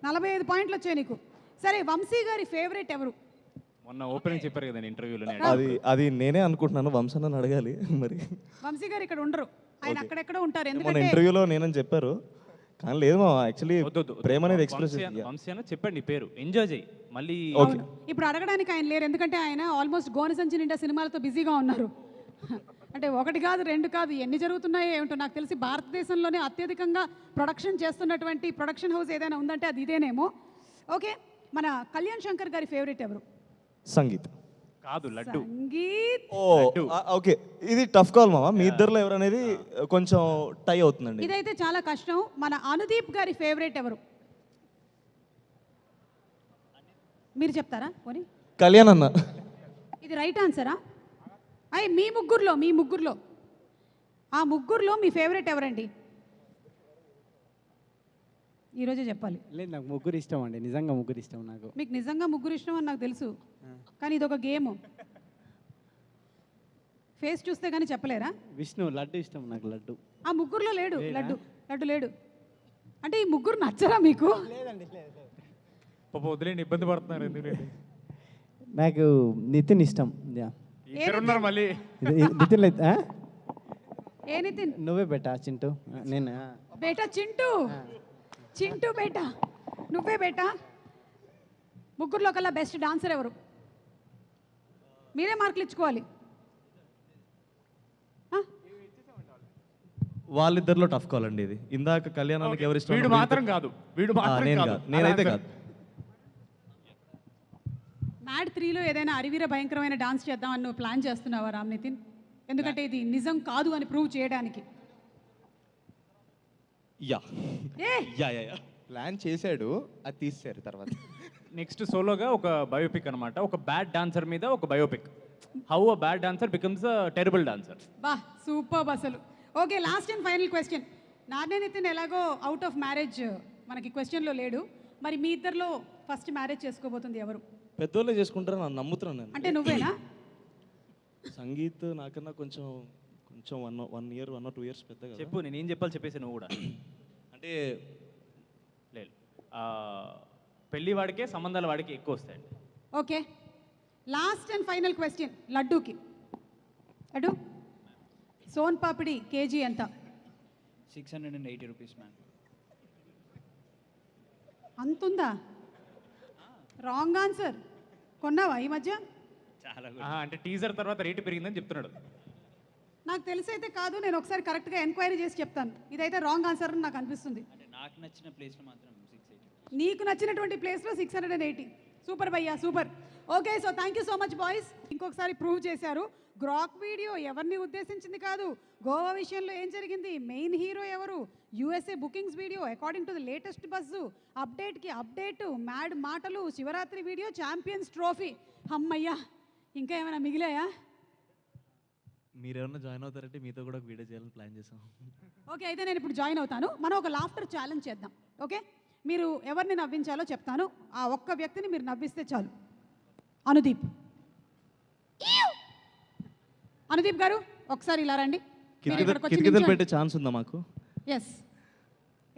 45 పాయింట్లు వచ్చాయి నీకు. సరే, వంశీ గారి ఫేవరెట్ ఎవరు? మొన్న ఓపెనింగ్ చెప్పారు కదా ఇంటర్వ్యూలో. అది నేనే అనుకుంటున్నాను, వంశన్న అడగాలి మరి. వంశీ గారు ఇక్కడ ఉండరు, ఆయన అక్కడెక్కడ ఉంటారు. మన ఎందుకంటే ఇంటర్వ్యూలో నేనని చెప్పారు, కానీ లేదు మా యాక్చువల్లీ ప్రేమ అనేది ఎక్స్ప్రెస్. వంశీ అన్న చెప్పండి పేరు, ఎంజాయ్ చేయి మళ్ళీ. అవును, ఇప్పుడు అడగడానికి ఆయన లేరు, ఎందుకంటే ఆయన ఆల్మోస్ట్ గోనెసంచి నిండా సినిమాలతో బిజీగా ఉన్నారు. అంటే 1 కాదు 2 కాదు, ఎన్ని జరుగుతున్నాయో ఏమిటో. నాకు తెలిసి భారతదేశంలోనే అత్యధికంగా ప్రొడక్షన్ చేస్తున్నటువంటి ప్రొడక్షన్ హౌస్ ఏదైనా ఉందంటే అది ఇదేనేమో. ఓకే, మన కళ్యాణ్ శంకర్ గారి ఫేవరెట్ ఎవరు? సంగీత్. కాదు, లడ్డు. సంగీత్. ఓకే, ఇది టఫ్ కాల్ మామ. మీ ఇద్దరులో ఎవరనేది కొంచెం టై అవుతుందండి. ఇదైతే చాలా కష్టం. మన అనుదీప్ గారి ఫేవరెట్ ఎవరు? మీరు చెప్తారా పోనీ? కళ్యాణ్ అన్న. ఇది రైట్ ఆన్సరా? మీ ముగ్గురులో ఆ ముగ్గురులో మీ ఫేవరెట్ ఎవరండి? ఈరోజే చెప్పాలి. లేదు, నాకు ముగ్గురు ఇష్టం అండి. నిజంగా ముగ్గురు ఇష్టం నాకు. మీకు నిజంగా ముగ్గురు ఇష్టం అని నాకు తెలుసు, కానీ ఇది ఒక గేమ్. ఫేస్ చూస్తే కానీ చెప్పలేరా? విష్ణు, లడ్డు ఇష్టం నాకు. లడ్డు ఆ ముగ్గురులో లేడు. లడ్డు లేడు. అంటే ఈ ముగ్గురు నచ్చరా మీకు? లేదండి. పాప వదిలేండి, ఇబ్బంది పడుతున్నారు. ఎందుకంటే నాకు నితిన్ ఇష్టం. ఇద్దరున్నారు మళ్ళీ. నితిన్ లేదు. ఏ నితిన్ నువ్వే బెటా చింటూ నేను బేటా చింటూ చింటూ బేటా నువ్వే బేటా ముగ్గురులో కల్లా బెస్ట్ డాన్సర్ ఎవరు మీరే మార్కులు ఇచ్చుకోవాలి వాళ్ళిద్దరిలో టఫ్ కాల్ అండి ఇది. ఇందాక కళ్యాణానికి ఎవరు ఇష్టం? వీడు మాత్రం కాదు, వీడు మాత్రం నేను కాదు. కాదు, నేనైతే కాదు. మ్యాడ్ 3లో ఏదైనా అరివీర భయంకరమైన డాన్స్ చేద్దామని నువ్వు ప్లాన్ చేస్తున్నావా రామ్ నితిన్? ఎందుకంటే ఇది నిజం కాదు అని ప్రూవ్ చేయడానికి. యా ఏ యా యా యా ప్లాన్ చేశాడు, అది తీసేశారు తర్వాత. నెక్స్ట్ సోలోగా ఒక బయోపిక్ అనమాట, ఒక బ్యాడ్ డాన్సర్ మీద ఒక biopic. How a bad dancer becomes a terrible dancer. బా సూపర్ అసలు. Okay, last and final question. నాన్నే నితిన్ ఎలాగో అవుట్ ఆఫ్ మ్యారేజ్ మనకి క్వశ్చన్లో లేడు, మరి మీ ఇద్దరిలో ఫస్ట్ మ్యారేజ్ చేసుకోబోతుంది ఎవరు? పెద్దోళ్ళే చేసుకుంటారు నన్ను నమ్ముతున్నాను నేను. అంటే నువ్వేనా? సంగీత్ నాకన్నా కొంచెం కొంచెం 1 year 1 or 2 years పెద్ద కదా. చెప్పు, నేను ఏం చెప్పాలి చెప్పేసి నువ్వు కూడా. అంటే లేదు, పెళ్లి వాడికే సంబంధాల వాడికి ఎక్కువ వస్తాయండి. Okay, last and final question లడ్డూకి. లడ్డు, సోన్ పాపిడి కేజీ ఎంత? 680 రూపీస్ మ్యామ్. అంతుందా? Wrong answer. కొన్నావా ఈ మధ్య? అంటే టీజర్ తర్వాత రేటు పెరిగిందని చెప్తున్నాడు. నాకు తెలిసైతే కాదు, నేను ఒకసారి కరెక్ట్గా ఎంక్వైరీ చేసి చెప్తాను. ఇదైతే రాంగ్ ఆన్సర్ అని నాకు అనిపిస్తుంది. నాకు నచ్చిన ప్లేస్లో మాత్రం 680. నీకు నచ్చినటువంటి ప్లేస్లో 680. సూపర్ భయ్యా, super. Okay, so thank you so much boys. ఇంకొకసారి ప్రూవ్ చేశారు. గ్రాక్ వీడియో ఎవరిని ఉద్దేశించింది కాదు, గోవా విషయంలో ఏం జరిగింది, మెయిన్ హీరో ఎవరు, USA bookings video according to the latest buzz, అప్డేట్కి అప్డేటు, మ్యాడ్ మాటలు, శివరాత్రి వీడియో, ఛాంపియన్స్ ట్రోఫీ. అమ్మయ్యా, ఇంకా ఏమైనా మిగిలాయా? మీరేమన్నా జాయిన్ అవుతారంటే మీతో కూడా ఒక వీడియో చేయాలని ప్లాన్ చేసాం. ఓకే, అయితే నేను ఇప్పుడు జాయిన్ అవుతాను. మనం ఒక లాఫ్టర్ ఛాలెంజ్ చేద్దాం. ఓకే, మీరు ఎవరిని నవ్వించాలో చెప్తాను, ఆ ఒక్క వ్యక్తిని మీరు నవ్విస్తే చాలు. అనుదీప్. అనుదీప్ గారు ఒకసారి ఇలా రండి. కిటికీలు పెట్టే ఛాన్స్ ఉందా మాకు? ఎస్.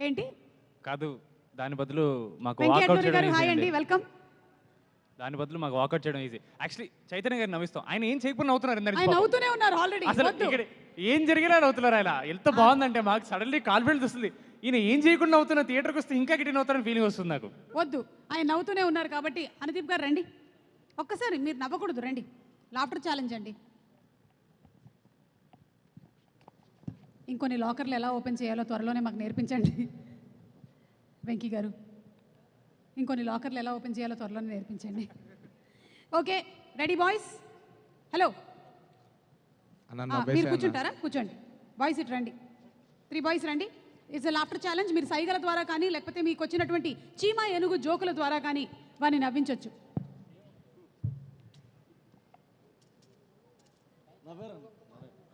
ఏంటి? కాదు, దాని బదులు మాకు వెంకయ్య వాకౌట్ గారు చేయడం హాయ్ అండి, ఈజీ. వెల్కమ్. దాని బదులు మాకు వాకౌట్ చేయడం ఈజీ. యాక్చువల్లీ చైతన్య గారిని నవ్విస్తాం, ఆయన ఏం చేయకుండా నవ్వుతున్నారు అందరికీ ఆయన పాపం. నవ్వుతూనే ఉన్నారు ఆల్రెడీ. అసలు ఇక్కడ ఏం జరిగినా నవ్వుతున్నారు ఆయన. ఎంత బాగుందంటే మాకు సడన్లీ కాన్ఫిడెన్స్ వస్తుంది. ఈయన ఏం చేయకుండా నవ్వుతున్నా, థియేటర్కి వస్తే ఇంకా గిట్టి నవ్వుతారని ఫీలింగ్ వస్తుంది నాకు. వద్దు, ఆయన నవ్వుతూనే ఉన్నారు కాబట్టి. అనుదీప్ గారు రండి ఒక్కసారి. మీరు నవ్వకూడదు, రండి. లాఫ్టర్ ఛాలెంజ్ అండి. ఇంకొన్ని లాకర్లు ఎలా ఓపెన్ చేయాలో త్వరలోనే మాకు నేర్పించండి వెంకీ గారు. ఇంకొన్ని లాకర్లు ఎలా ఓపెన్ చేయాలో త్వరలోనే నేర్పించండి. Okay, ready boys? హలో, మీరు కూర్చుంటారా? కూర్చోండి. బాయ్స్ ఇటు రండి. 3 బాయ్స్ రండి. It's a laughter challenge. మీరు సైగల ద్వారా కానీ లేకపోతే మీకు వచ్చినటువంటి చీమ ఏనుగు జోకుల ద్వారా కానీ వారిని నవ్వించవచ్చు.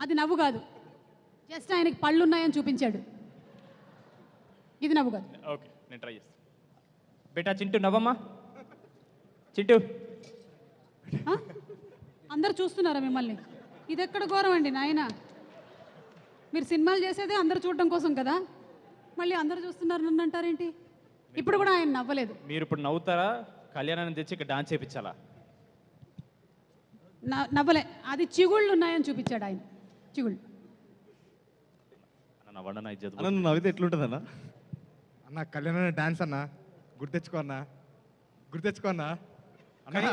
అది నవ్వు కాదు, జస్ట్ ఆయనకి పళ్ళు ఉన్నాయని చూపించాడు. ఇది నవ్వు కాదు. ఓకే, నేను ట్రై చేస్తాను. బేటా చింటూ నవ్వమ్మా. చింటూ, ఆ? అందరు చూస్తున్నారా మిమ్మల్ని? ఇది ఎక్కడ ఘోరం అండి నాయన. మీరు సినిమాలు చేసేదే అందరు చూడటం కోసం కదా, మళ్ళీ అందరు చూస్తున్నారు నన్ను అంటారేంటి? ఇప్పుడు కూడా ఆయన నవ్వలేదు. మీరు ఇప్పుడు నవ్వుతారా, కళ్యాణాన్ని తెచ్చి ఇక్కడ డాన్స్ చేయించాలా? నవ్వలే, అది చిగుళ్ళు ఉన్నాయని చూపించాడు ఆయన. చిగుళ్ళు. అన్న నువ్వు నవ్వితే ఎట్లుంటుంది అన్న? అన్న కళ్యాణ డాన్స్ అన్న, గుర్తెచ్చుకో అన్న, గుర్తెచ్చుకో అన్న. అన్న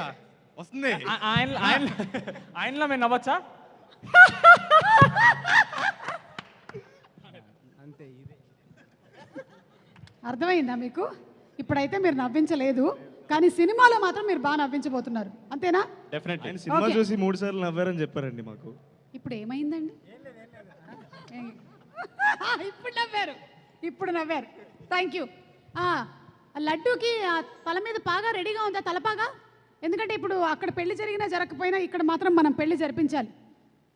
వస్తుంది. ఆయనలో మేము నవ్వచ్చా? అంతే, ఇదే అర్థమైందా మీకు? ఇప్పుడైతే మీరు నవ్వించలేదు, కానీ సినిమాలో మాత్రం మీరు బాగా నవ్వించబోతున్నారు, అంతేనా? డెఫినెట్లీ. ఆయన సినిమా చూసి 3 సార్లు నవ్వారని చెప్పారండి మాకు. ఇప్పుడు ఏమైందండి? ఇప్పుడు నవ్వారు, ఇప్పుడు నవ్వారు. Thank you. లడ్డూకి తల మీద పాగా రెడీగా ఉందా? తలపాగా? ఎందుకంటే ఇప్పుడు అక్కడ పెళ్లి జరిగినా జరగకపోయినా ఇక్కడ మాత్రం మనం పెళ్లి జరిపించాలి.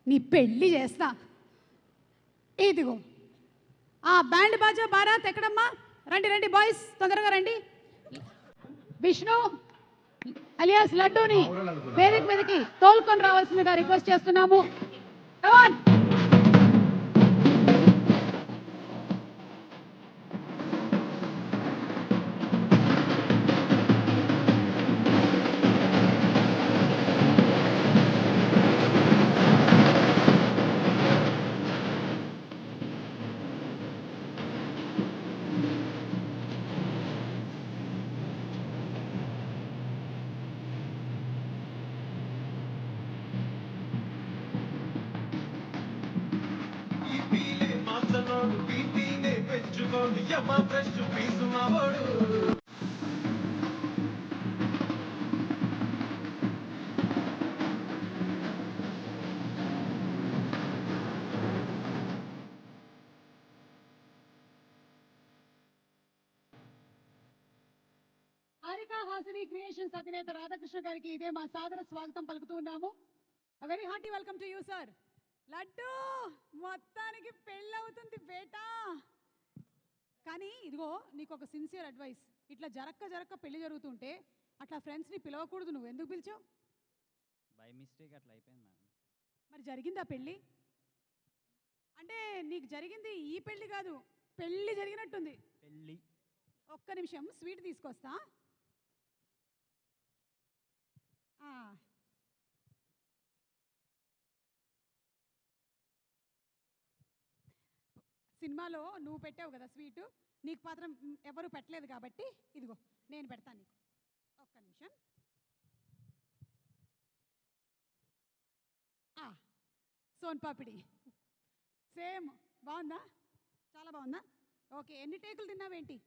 నీ పెళ్లి చేస్తా. ఇదిగో బ్యాండ్ బాజా బారాత్ ఎక్కడమ్మా? రండి రండి బాయ్స్, తొందరగా రండి. విష్ణు అలియాస్ లడ్డూని వేదిక మీదకి తోలుకొని రావాల్సిందిగా రిక్వెస్ట్ చేస్తున్నాము. Come on. Harika Hasini creations అధినేత రాధాకృష్ణ గారికి ఇదే మా సాదర స్వాగతం పలుకుతూ ఉన్నాము. Very hearty welcome to you sir. Laddu మొత్తానికి పెళ్ళవుతుంది బేటా. కానీ ఇదిగో నీకు ఒక సిన్సియర్ అడ్వైస్, ఇట్లా జరక్క పెళ్లి జరుగుతుంటే అట్లా ఫ్రెండ్స్ని పిలవకూడదు. నువ్వు ఎందుకు పిలిచావు? బై మిస్టేక్ అట్లా అయిపోయింది మ్యామ్. మరి జరిగిందా పెళ్ళి? అంటే నీకు జరిగింది ఈ పెళ్ళి కాదు, పెళ్ళి జరిగినట్టుంది. పెళ్ళి. ఒక్క నిమిషం స్వీట్ తీసుకొస్తా. సినిమాలో నువ్వు పెట్టావు కదా స్వీటు, నీకు మాత్రం ఎవరు పెట్టలేదు కాబట్టి ఇదిగో నేను పెడతాను నీకు. ఒక్క నిమిషం. సోన్ పాపిడి సేమ్. బాగుందా? చాలా బాగుందా? ఓకే. ఎన్ని టేకులు తిన్నావేంటి?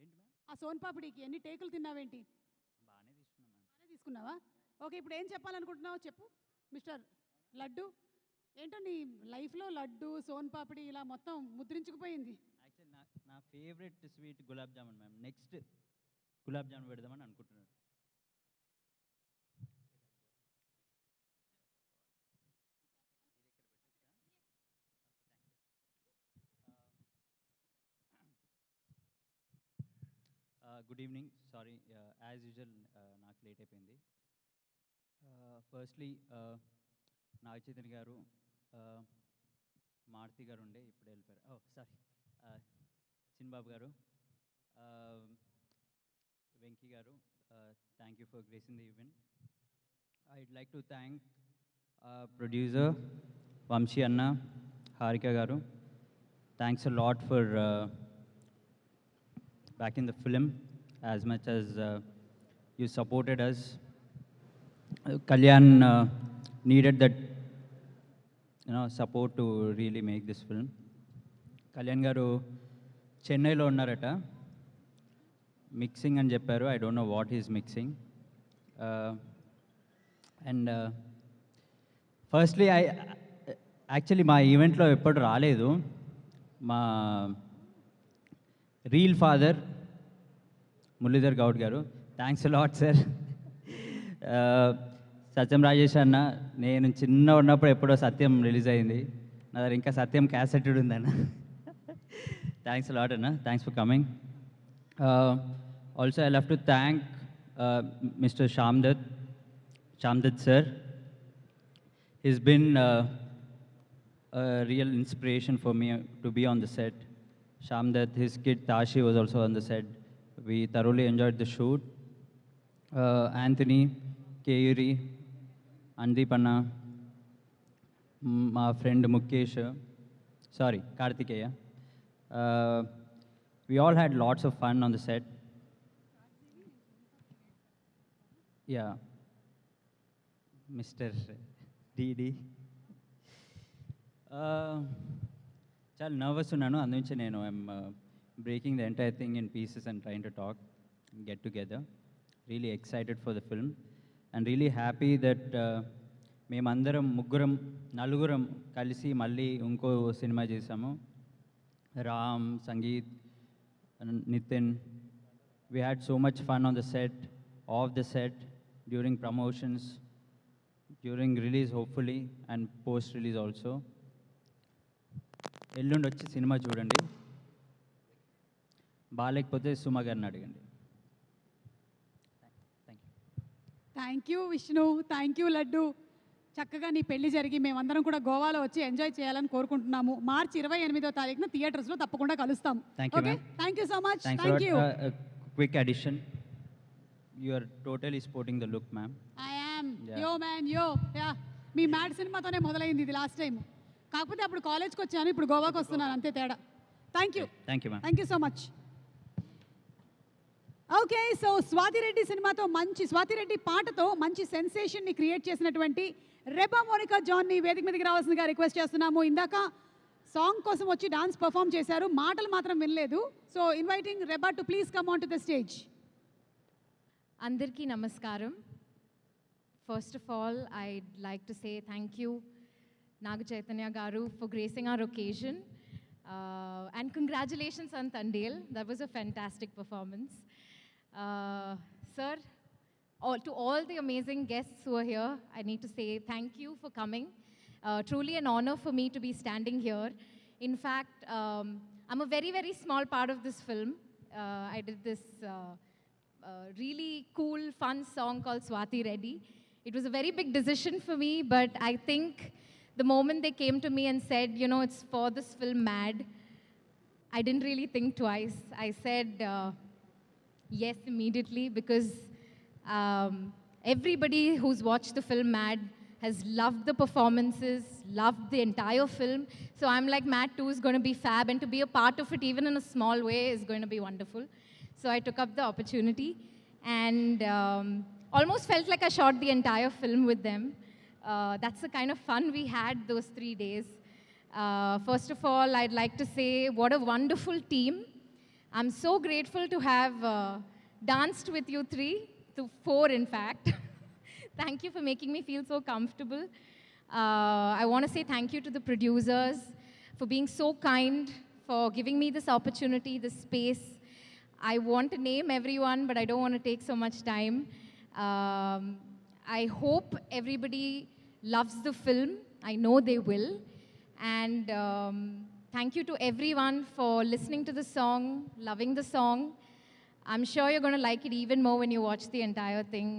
ఏంటి మ్యామ్? ఆ సోన్ పాపిడికి ఎన్ని టేకులు తిన్నావేంటి? బాగానే తీసుకున్నాం మ్యామ్. బాగానే తీసుకున్నావా? ఓకే. ఇప్పుడు ఏం చెప్పాలనుకుంటున్నావు చెప్పు మిస్టర్ లడ్డు. ఏంటో నీ లైఫ్లో లడ్డు సోన్ పాపిడి ఇలా మొత్తం ముద్రించుకుపోయింది. యాక్చువల్లీ నా favourite sweet gulab jamun ma'am. Next gulab jamun పెడదామని అనుకుంటున్నాను. Good evening. Sorry as usual నాకు లేట్ అయిపోయింది. ఫస్ట్లీ నాగ చైతన్య గారు, మారుతి గారు ఉండే ఇప్పుడు వెళ్ళిపోయారు. ఓ సారీ, చిన్బాబు గారు, వెంకీ గారు, thank you for gracing the event. I'd like to thank producer Vamsi అన్న, హారిక గారు. Thanks a lot for backing the film as much as you supported us. Kalyan needed that support to really make this film. Kalyan garu Chennai lo unnarata, mixing అని చెప్పారు. I don't know what he's mixing. And firstly I actually మా ఈవెంట్లో ఎప్పుడు రాలేదు. మా reel father Muralidhar Goud గారు, thanks lot sir. సత్యం రాజేష్ అన్న, నేను చిన్న ఉన్నప్పుడు ఎప్పుడో సత్యం రిలీజ్ అయింది, నా దగ్గర ఇంకా సత్యం క్యాసెటెడ్ ఉందన్న. థ్యాంక్స్ లాట్ అన్న, thanks for coming. Also I love to thank mister Shyamdutt sir. He's been a real inspiration for me to be on the set. Shamdat, his kid Tashi was also on the set. We thoroughly enjoyed the shoot. Anthony, Kayuri, Andipanna, my friend Mukesh, Kartikeya. We all had lots of fun on the set. Yeah. Mr. Didi. చాలా nervous ఉన్నాను, అందుంచి నేను I'm breaking the entire thing in pieces and trying to talk get together. Really excited for the film and really happy that మేమందరం నలుగురం కలిసి మళ్ళీ ఇంకో సినిమా చేసాము. Ram, Sangeeth, Nithin, we had so much fun on the set, off the set, during promotions, during release hopefully and post release also. ఎల్లుండి వచ్చి సినిమా చూడండి, బాగాలేకపోతే సుమ గారిని అడగండి. Thank you Vishnu, thank you laddu. చక్కగా నీ పెళ్లి జరిగి మేమందరం కూడా గోవాలో వచ్చి ఎంజాయ్ చేయాలని కోరుకుంటున్నాము. మార్చి 28వ తారీఖున థియేటర్స్లో తప్పకుండా కలుస్తాం. Okay, thank you so much. Thank you. Quick addition, you are totally sporting the look ma'am. I am yo man yo. Yeah, మీ మ్యాడ్ సినిమాతోనే మొదలైంది ఇది లాస్ట్ టైం, కాకపోతే అప్పుడు కాలేజ్కి వచ్చాను, ఇప్పుడు గోవాకి వస్తున్నాను, అంతే తేడా. Thank you. Thank you ma'am. Thank you so much. Okay, so Swathi Reddy సినిమాతో స్వాతిరెడ్డి పాటతో మంచి సెన్సేషన్ని క్రియేట్ చేసినటువంటి రెబా మోనికా జాన్ని వేదిక మీదకి రావాల్సిందిగా రిక్వెస్ట్ చేస్తున్నాము. ఇందాక సాంగ్ కోసం వచ్చి డాన్స్ పర్ఫామ్ చేశారు, మాటలు మాత్రం వినలేదు. So inviting Reba to please come on to the stage. అందరికీ నమస్కారం. First of all, I'd like to say thank you, Naga Chaitanya Garu, for gracing our occasion. And congratulations on Tandel. That was a fantastic performance. Sir, to all the amazing guests who are here, I need to say thank you for coming. Truly an honor for me to be standing here. In fact, I'm a very, very small part of this film. I did this really cool, fun song called Swati Reddy. It was a very big decision for me, but I think the moment they came to me and said, you know, it's for this film Mad, I didn't really think twice. I said yes immediately because everybody who's watched the film Mad has loved the performances, loved the entire film. So I'm like, Mad 2 is going to be fab, and to be a part of it, even in a small way, is going to be wonderful. So I took up the opportunity and almost felt like I shot the entire film with them. That's the kind of fun we had those 3 days. First of all, I'd like to say what a wonderful team. I'm so grateful to have danced with you 4 in fact. Thank you for making me feel so comfortable. I want to say thank you to the producers for being so kind, for giving me this opportunity, this space. I want to name everyone, but I don't want to take so much time. I hope everybody loves the film. I know they will. And thank you to everyone for listening to the song, loving the song. I'm sure you're going to like it even more when you watch the entire thing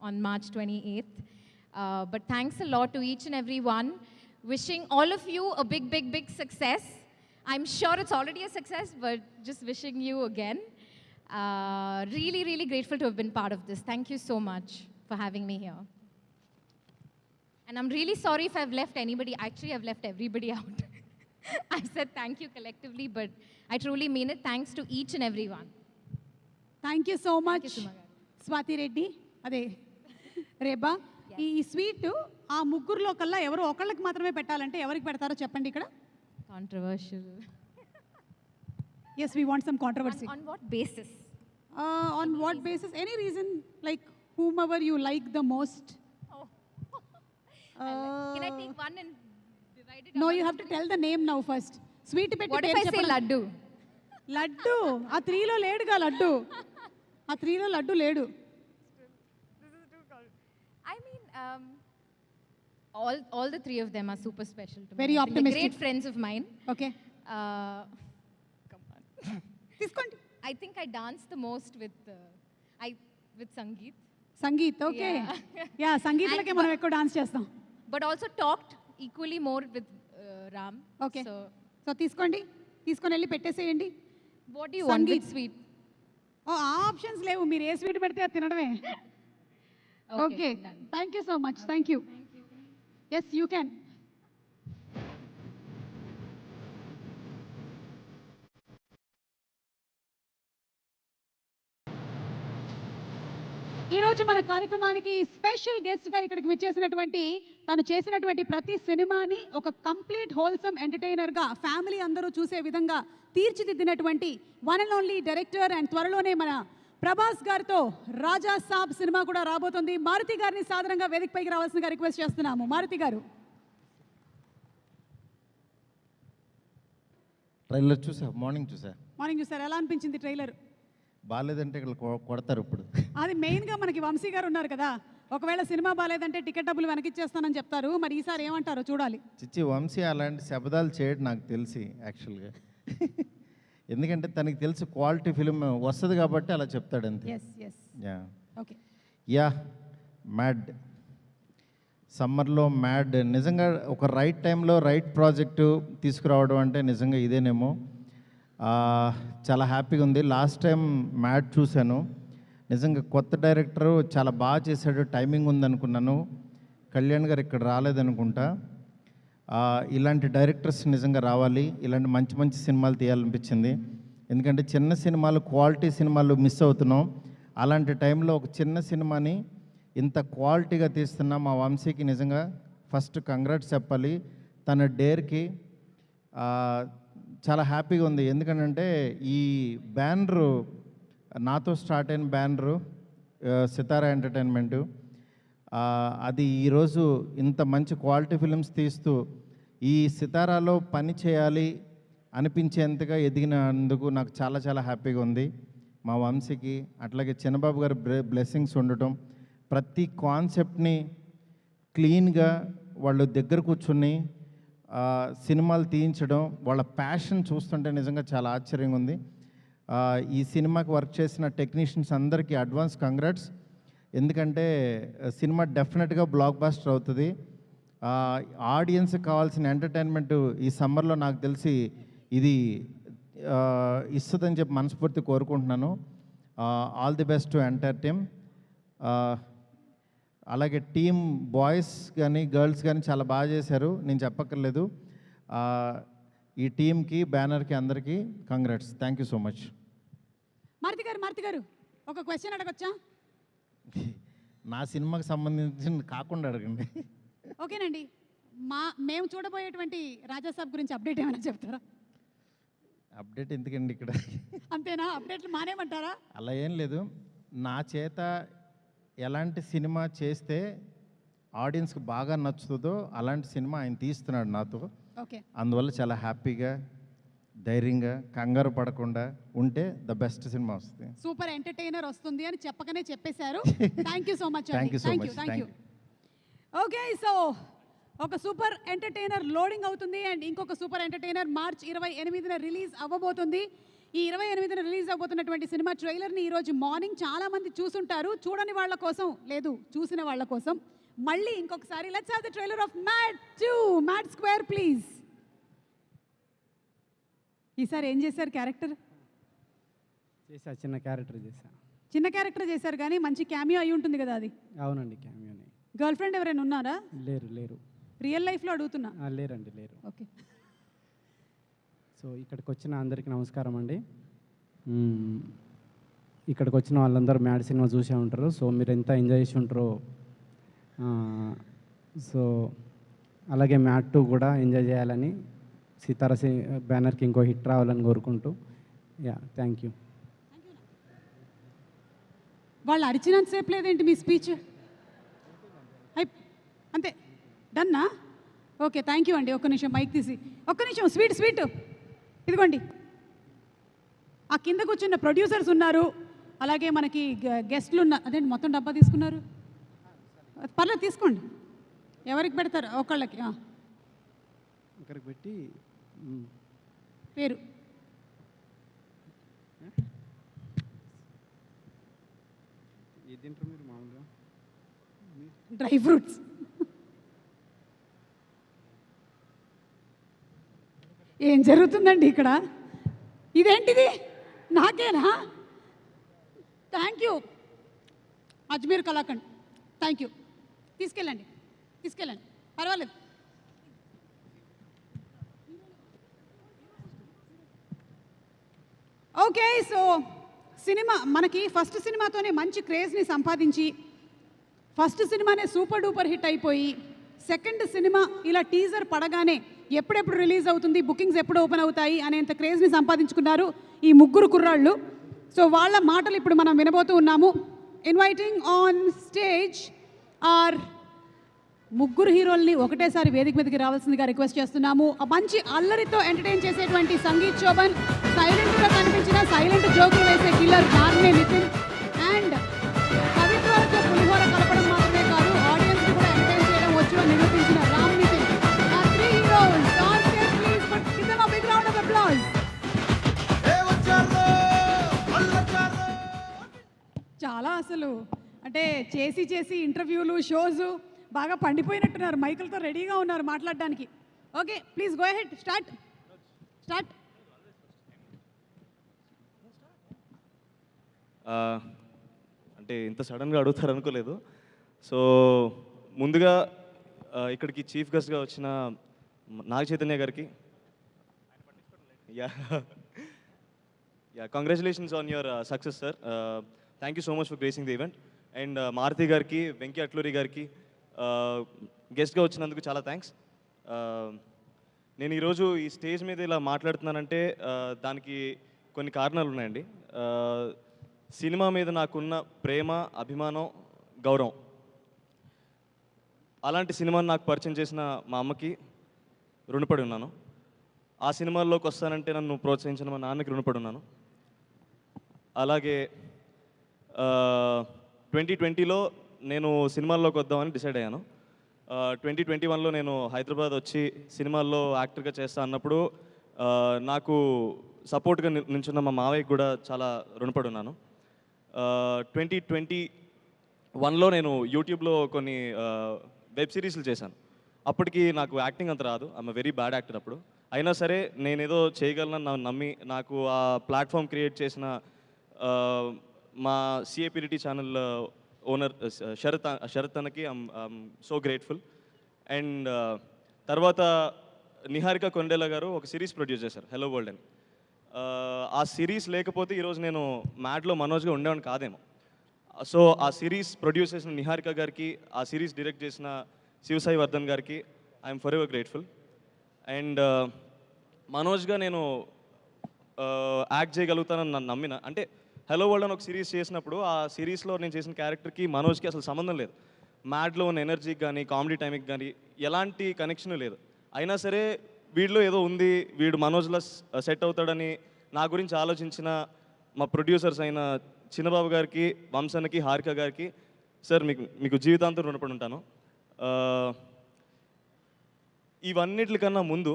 on March 28th. But thanks a lot to each and every one. Wishing all of you a big, big, big success. I'm sure it's already a success, but just wishing you again. Really, really grateful to have been part of this. Thank you so much for having me here. And I'm really sorry if I've left anybody. Actually, I've left everybody out. I've said thank you collectively, but I truly mean it. Thanks to each and every one. Thank you so much you, Suma garu. Swathi Reddy. అదే రేబా, ఈ sweet ఆ ముగ్గురులో కల్లా ఎవరో ఒకళ్ళకి మాత్రమే పెట్టాలంటే ఎవరికి పెడతారో చెప్పండి ఇక్కడ. Controversial. Yes, we want some controversy. On what basis? On what basis? Any reason, like whomever you like the most. Oh. Can I take one and divide it? No, you have to tell the name now first. Sweet పెట్టి What if పేరు I say చెప్పడం. laddu? Laddu ఆ 3లో లేడుగా లడ్డు. ఆ 3లో లడ్డు లేడు. I mean, all the 3 of them are super special to me. Very I think they're optimistic. great friends of mine. Okay, Come on. తీసుకోండి. I think I dance the most with Sangeet. Sangeet, okay. Yeah. Yeah, సంగీత్లకే మనం ఎక్కువ dance చేస్తాం. But also talked equally more with Ram. Okay, So, so తీసుకోండి, తీసుకొని వెళ్ళి పెట్టేసేయండి. what do you want Sangeet. with sweet? ఓ, ఆ ఆప్షన్స్ లేవు, మీరు ఏ స్వీట్ పెడితే అది తినడమే. Okay, done. Thank you so much. Thank you. Yes, you can. ఈరోజు మన కార్యక్రమానికి స్పెషల్ గెస్ట్గా ఇక్కడికి విచ్చేసినటువంటి, తను చేసినటువంటి ప్రతి సినిమాని ఒక కంప్లీట్ హోల్సమ్ ఎంటర్టైనర్గా ఫ్యామిలీ అందరూ చూసే విధంగా తీర్చిదిద్దినటువంటి one and only director, and త్వరలోనే మన ప్రభాస్ గారితో రాజా సాబ్ సినిమా కూడా రాబోతుంది. మారుతి గారిని సాధారణంగా వేదికపైకి రావాల్సిందిగా రిక్వెస్ట్ చేస్తున్నాము. మారుతి గారు. ట్రైలర్ చూసా, మార్నింగ్ చూసా. మార్నింగ్ చూసారు, ఎలా అనిపించింది ట్రైలర్? బాగాలేదంటే ఇక్కడ కొడతారు ఇప్పుడు. అది మెయిన్గా మనకి వంశీ గారు ఉన్నారు కదా, ఒకవేళ సినిమా బాగాలేదంటే టికెట్ డబ్బులు వెనకిచ్చేస్తానని చెప్తారు. మరి ఈసారి ఏమంటారో చూడాలి. చిచ్చి వంశీ అలాంటి శబ్దాలు చేయడు నాకు తెలిసి యాక్చువల్గా. ఎందుకంటే తనకి తెలిసి క్వాలిటీ ఫిలిం వస్తుంది కాబట్టి అలా చెప్తాడు అంతే. Yes yes, yeah okay. Yeah, mad సమ్మర్లో మ్యాడ్ నిజంగా ఒక రైట్ టైంలో రైట్ ప్రాజెక్టు తీసుకురావడం అంటే నిజంగా ఇదేనేమో. చాలా హ్యాపీగా ఉంది. లాస్ట్ టైం మ్యాడ్ చూశాను, నిజంగా కొత్త డైరెక్టరు చాలా బాగా చేశాడు, టైమింగ్ ఉందనుకున్నాను. కళ్యాణ్ గారు ఇక్కడ రాలేదనుకుంటా. ఇలాంటి డైరెక్టర్స్ నిజంగా రావాలి, ఇలాంటి మంచి మంచి సినిమాలు తీయాలనిపించింది. ఎందుకంటే చిన్న సినిమాలు, క్వాలిటీ సినిమాలు మిస్ అవుతున్నాం. అలాంటి టైంలో ఒక చిన్న సినిమాని ఇంత క్వాలిటీగా తీస్తున్న మా వంశీకి నిజంగా ఫస్ట్ కంగ్రాట్స్ చెప్పాలి. తన డేర్కి చాలా హ్యాపీగా ఉంది. ఎందుకంటే ఈ బ్యానరు నాతో స్టార్ట్ అయిన బ్యానరు సితారా ఎంటర్టైన్మెంటు, అది ఈరోజు ఇంత మంచి క్వాలిటీ ఫిల్మ్స్ తీస్తూ ఈ సితారాలో పని చేయాలి అనిపించేంతగా ఎదిగినందుకు నాకు చాలా చాలా హ్యాపీగా ఉంది. మా వంశీకి అట్లాగే చిన్నబాబు గారి బ్లెస్సింగ్స్ ఉండటం, ప్రతి కాన్సెప్ట్ని క్లీన్గా వాళ్ళు దగ్గర కూర్చుని సినిమాలు తీయించడం, వాళ్ళ ప్యాషన్ చూస్తుంటే నిజంగా చాలా ఆశ్చర్యంగా ఉంది. ఈ సినిమాకి వర్క్ చేసిన టెక్నీషియన్స్ అందరికీ అడ్వాన్స్ కంగ్రాట్స్. ఎందుకంటే సినిమా డెఫినెట్గా బ్లాక్ బాస్టర్ అవుతుంది. ఆడియన్స్కి కావాల్సిన ఎంటర్టైన్మెంట్ ఈ సమ్మర్లో నాకు తెలిసి ఇది ఇస్తుందని చెప్పి మనస్ఫూర్తి కోరుకుంటున్నాను. All the best to entire team. అలాగే టీమ్ బాయ్స్ కానీ గర్ల్స్ కానీ చాలా బాగా చేశారు, నేను చెప్పక్కర్లేదు. ఈ టీంకి బ్యానర్కి అందరికీ congrats. Thank you so much. Maruthi గారు ఒక క్వశ్చన్ అడగొచ్చా? నా సినిమాకి సంబంధించిన కాకుండా అడగండి. ఓకేనండి. మేము చూడబోయేటువంటి రాజాసాబ్ గురించి అప్డేట్ ఏమైనా చెప్తారా? అప్డేట్ ఎందుకండి ఇక్కడ? అంతేనా? అప్డేట్లు మానేమంటారా? అలా ఏం లేదు. నా చేత ఎలాంటి సినిమా చేస్తే ఆడియన్స్కి బాగా నచ్చుతుందో అలాంటి సినిమా ఆయన తీస్తున్నాడు నాతో. ఓకే. అందువల్ల చాలా హ్యాపీగా, ధైర్యంగా, కంగారు పడకుండా ఉంటే ద బెస్ట్ సినిమా వస్తుంది. సూపర్ ఎంటర్టైనర్ వస్తుంది అని చెప్పకనే చెప్పేశారు. Thank you so much. Thank you so much. Thank you. Okay, so ఒక సూపర్ ఎంటర్టైనర్ లోడింగ్ అవుతుంది అండ్ ఇంకొక సూపర్ ఎంటర్టైనర్ మార్చ్ 28న రిలీజ్ అవ్వబోతుంది. ఈ 28న రిలీజ్ అవబోతున్నటువంటి సినిమా ట్రైలర్ని ఈరోజు మార్నింగ్ చాలామంది చూసుంటారు. చూడని వాళ్ళ కోసం లేదు, చూసిన వాళ్ళ కోసం మళ్ళీ ఇంకొకసారి let's have the trailer of mad 2, mad square please. ఈసారి ఏం చేశారు క్యారెక్టర్? చిన్న క్యారెక్టర్ చేశా. చిన్న క్యారెక్టర్ చేశారు కానీ మంచి క్యామియో అయి ఉంటుంది కదా అది? అవునండి, క్యామియోని. గర్ల్ ఫ్రెండ్ ఎవరైనా ఉన్నారా? లేరు. రియల్ లైఫ్లో అడుగుతున్నా. లేరండి. ఓకే. సో ఇక్కడికి వచ్చిన అందరికీ నమస్కారం అండి. ఇక్కడికి వచ్చిన వాళ్ళందరూ మ్యాడ్ సినిమా చూసే ఉంటారు. సో మీరు ఎంత ఎంజాయ్ చేసి ఉంటారో, సో అలాగే మ్యాడ్ 2 కూడా ఎంజాయ్ చేయాలని, సితారా బ్యానర్కి ఇంకో హిట్ రావాలని కోరుకుంటూ, థ్యాంక్ యూ. వాళ్ళు అరిచినంతసేపు లేదేంటి మీ స్పీచ్? అంతే, డన్నా? ఓకే, థ్యాంక్ యూ అండి. ఒక్క నిమిషం మైక్ తీసి, ఒక్క నిమిషం. స్వీట్ ఇదిగోండి. ఆ కింద కూర్చున్న ప్రొడ్యూసర్స్ ఉన్నారు, అలాగే మనకి గెస్ట్లు ఉన్నారు. అదేంటి మొత్తం డబ్బా తీసుకున్నారు? పర్లేదు తీసుకోండి. ఎవరికి పెడతారు? ఒకళ్ళకి ఇక్కడికి పెట్టి పేరు తింటారు మీరు మామూలుగా? Dry fruits. ఏం జరుగుతుందండి ఇక్కడ? ఇదేంటిది? నాకేనా? Thank you Ajmer kalakand, thank you. తీసుకెళ్ళండి పర్వాలేదు. ఓకే, సో సినిమా మనకి ఫస్ట్ సినిమాతోనే మంచి క్రేజ్ని సంపాదించి, ఫస్ట్ సినిమానే సూపర్ డూపర్ హిట్ అయిపోయి, సెకండ్ సినిమా ఇలా టీజర్ పడగానే ఎప్పుడెప్పుడు రిలీజ్ అవుతుంది, బుకింగ్స్ ఎప్పుడు ఓపెన్ అవుతాయి అనేంత క్రేజ్ని సంపాదించుకున్నారు ఈ ముగ్గురు కుర్రాళ్ళు. సో వాళ్ళ మాటలు ఇప్పుడు మనం వినబోతూ ఉన్నాము. ఇన్వైటింగ్ ఆన్ స్టేజ్ ఆర్ ముగ్గురు హీరోల్ని ఒకటేసారి వేదిక మీదకి రావాల్సిందిగా రిక్వెస్ట్ చేస్తున్నాము. ఆ మంచి అల్లరితో ఎంటర్టైన్ చేసేటువంటి సంగీత్ శోభన్, సైలెంట్గా కనిపించిన సైలెంట్ జోకులు వేసే కిల్లర్ నార్నే నితిన్, అండ్ కవిత్వాలతో పులిహోర కలపడం మాత్రమే కాదు ఆడియన్స్ కూడా ఎంటర్టైన్ చేయడం వచ్చు అని నిరూపించిన రామ్ నితిన్. ఆ 3 heroes on stage, please give them a big round of applause. చాలా అసలు అంటే చేసి ఇంటర్వ్యూలు షోస్ బాగా పండిపోయినట్టున్నారు, మైకులతో రెడీగా ఉన్నారు మాట్లాడడానికి. Okay, please go ahead, start. అంటే ఇంత సడన్గా అడుగుతారు అనుకోలేదు. సో ముందుగా ఇక్కడికి చీఫ్ గెస్ట్గా వచ్చిన నాగ చైతన్య గారికి congratulations on your success sir. Thank you so much for gracing the event. And Maruthi గారికి, వెంకీ అట్లూరి గారికి గెస్ట్గా వచ్చినందుకు చాలా థ్యాంక్స్. నేను ఈరోజు ఈ స్టేజ్ మీద ఇలా మాట్లాడుతున్నానంటే దానికి కొన్ని కారణాలు ఉన్నాయండి. సినిమా మీద నాకున్న ప్రేమ, అభిమానం, గౌరవం. అలాంటి సినిమాని నాకు పరిచయం చేసిన మా అమ్మకి రుణపడి ఉన్నాను. ఆ సినిమాల్లోకి వస్తానంటే నన్ను ప్రోత్సహించిన మా నాన్నకి రుణపడి ఉన్నాను. అలాగే 2020లో నేను సినిమాల్లోకి వద్దామని డిసైడ్ అయ్యాను. 2021లో నేను హైదరాబాద్ వచ్చి సినిమాల్లో యాక్టర్గా చేస్తా అన్నప్పుడు నాకు సపోర్ట్గా నిల్చున్న మా మావయ్యకి కూడా చాలా రుణపడి ఉన్నాను. 2021లో నేను యూట్యూబ్లో కొన్ని వెబ్ సిరీస్లు చేశాను. అప్పటికి నాకు యాక్టింగ్ అంత రాదు, ఐఎమ్ వెరీ బ్యాడ్ యాక్టర్ అప్పుడు. అయినా సరే నేనేదో చేయగలనని నమ్మి నాకు ఆ ప్లాట్ఫామ్ క్రియేట్ చేసిన మా సిఏపిలిటీ ఛానల్ ఓనర్ శరత్ అన్నకి ఐఎమ్ సో గ్రేట్ఫుల్. అండ్ తర్వాత నిహారిక కొండేలా గారు ఒక సిరీస్ ప్రొడ్యూస్ చేశారు, హలో వరల్డ్ అని. ఆ సిరీస్ లేకపోతే ఈరోజు నేను మ్యాడ్లో మనోజ్గా ఉండేవాడిని కాదేమో. సో ఆ సిరీస్ ప్రొడ్యూస్ చేసిన నిహారిక గారికి, ఆ సిరీస్ డైరెక్ట్ చేసిన శివసాయి వర్ధన్ గారికి I'm forever grateful. And మనోజ్గా నేను యాక్ట్ చేయగలుగుతానని నన్ను నమ్మిన, అంటే హలో వరల్డ్ అని ఒక సిరీస్ చేసినప్పుడు ఆ సిరీస్లో నేను చేసిన క్యారెక్టర్కి మనోజ్కి అసలు సంబంధం లేదు. మ్యాడ్లో ఉన్న ఎనర్జీకి కానీ కామెడీ టైంకి కానీ ఎలాంటి కనెక్షన్ లేదు. అయినా సరే వీడిలో ఏదో ఉంది, వీడు మనోజ్లో సెట్ అవుతాడని నా గురించి ఆలోచించిన మా ప్రొడ్యూసర్స్ అయిన చిన్నబాబు గారికి, వంశన్నకి, హారిక గారికి, సార్ మీకు జీవితాంతం రుణపడి ఉంటాను. ఇవన్నిటికన్నా ముందు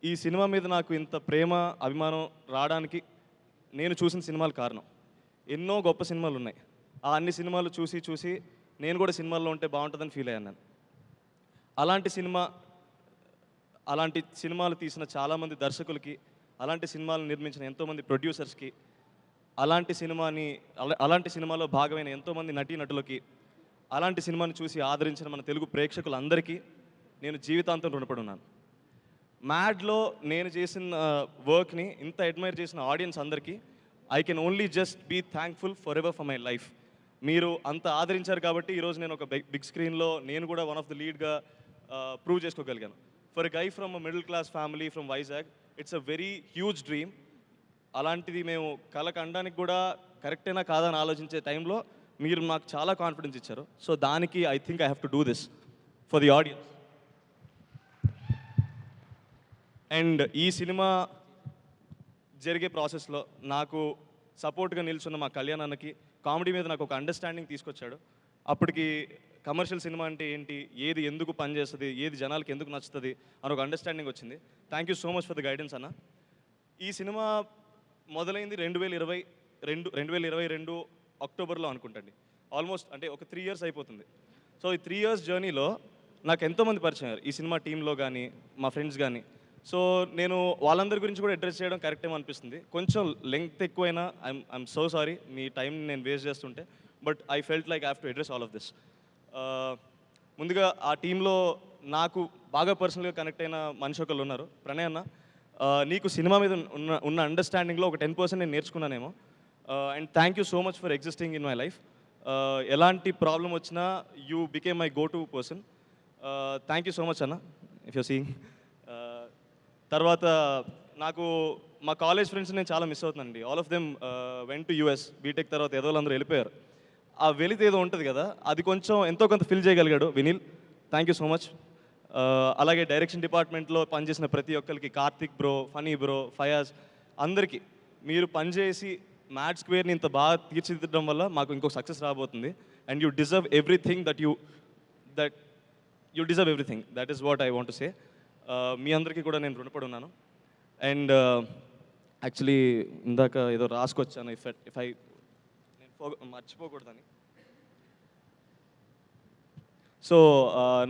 ఈ సినిమా మీద నాకు ఇంత ప్రేమ, అభిమానం రావడానికి నేను చూసిన సినిమాలు కారణం. ఎన్నో గొప్ప సినిమాలు ఉన్నాయి. ఆ అన్ని సినిమాలు చూసి నేను కూడా సినిమాల్లో ఉంటే బాగుంటుందని ఫీల్ అయ్యాను నేను. అలాంటి సినిమాలు తీసిన చాలామంది దర్శకులకి, అలాంటి సినిమాలు నిర్మించిన ఎంతోమంది ప్రొడ్యూసర్స్కి, అలాంటి సినిమాలో భాగమైన ఎంతోమంది నటీనటులకి, అలాంటి సినిమాని చూసి ఆదరించిన మన తెలుగు ప్రేక్షకులందరికీ నేను జీవితాంతం రుణపడి ఉన్నాను. మ్యాడ్లో నేను చేసిన వర్క్ని ఇంత అడ్మైర్ చేసిన ఆడియన్స్ అందరికీ I can only just be thankful for ever for my life. మీరు అంత ఆదరించారు కాబట్టి ఈరోజు నేను ఒక బిగ్ స్క్రీన్లో నేను కూడా వన్ ఆఫ్ ద లీడ్గా ప్రూవ్ చేసుకోగలిగాను. For a guy from a middle class family from Vizag, it's a very huge dream. అలాంటిది మేము కళకు అనడానికి కూడా కరెక్టేనా కాదని ఆలోచించే టైంలో మీరు నాకు చాలా కాన్ఫిడెన్స్ ఇచ్చారు. సో దానికి I think I have to do this for the audience. And ఈ సినిమా జరిగే ప్రాసెస్లో నాకు సపోర్ట్గా నిల్చున్న మా కళ్యాణ్ అన్నకి కామెడీ మీద నాకు ఒక అండర్స్టాండింగ్ తీసుకొచ్చాడు. అప్పటికి కమర్షియల్ సినిమా అంటే ఏంటి, ఏది ఎందుకు పనిచేస్తుంది, ఏది జనాలకి ఎందుకు నచ్చుతుంది అని ఒక అండర్స్టాండింగ్ వచ్చింది. Thank you so much for the guidance అన్న. ఈ సినిమా మొదలైంది 2022 అక్టోబర్లో అనుకుంటండి. ఆల్మోస్ట్ అంటే ఒక 3 years అయిపోతుంది. సో ఈ 3 years జర్నీలో నాకు ఎంతోమంది పరిచయం అయ్యారు ఈ సినిమా టీంలో కానీ, మా ఫ్రెండ్స్ కానీ. సో నేను వాళ్ళందరి గురించి కూడా అడ్రస్ చేయడం కరెక్ట్ ఏమో అనిపిస్తుంది. కొంచెం లెంగ్త్ ఎక్కువైనా I'm so sorry me time నేను వేస్ట్ చేస్తుంటే, but I felt like I have to address all of this. ముందుగా ఆ టీంలో నాకు బాగా పర్సనల్గా కనెక్ట్ అయిన మనిషి ఒకళ్ళు ఉన్నారు, ప్రణయ్ అన్న. నీకు సినిమా మీద ఉన్న అండర్స్టాండింగ్లో ఒక 10% నేను నేర్చుకున్నానేమో. And thank you so much for existing in my life. ఎలాంటి ప్రాబ్లం వచ్చినా you became my go to person. Thank you so much అన్న, ఇఫ్ యూ సీయింగ్. తర్వాత నాకు మా కాలేజ్ ఫ్రెండ్స్ నేను చాలా మిస్ అవుతున్నానండి. All of them went to US. BTech తర్వాత ఏదో అందరూ వెళ్ళిపోయారు. ఆ వెలితి ఏదో ఉంటుంది కదా, అది కొంచెం ఎంతో కొంత ఫిల్ చేయగలిగాడు Vineel. Thank you so much. అలాగే డైరెక్షన్ డిపార్ట్మెంట్లో పనిచేసిన ప్రతి ఒక్కరికి, కార్తిక్ బ్రో, ఫనీ బ్రో, ఫయాజ్, అందరికీ మీరు పనిచేసి మ్యాడ్ స్క్వేర్ని ఇంత బాగా తీర్చిదిద్దడం వల్ల మాకు ఇంకో సక్సెస్ రాబోతుంది. And you deserve everything that you deserve everything. That is what I want to say. మీ అందరికీ కూడా నేను రుణపడి ఉన్నాను. అండ్ యాక్చువల్లీ ఇందాక ఏదో రాసుకొచ్చాను, ఇఫ్ ఐ నేను మర్చిపోకూడదని. సో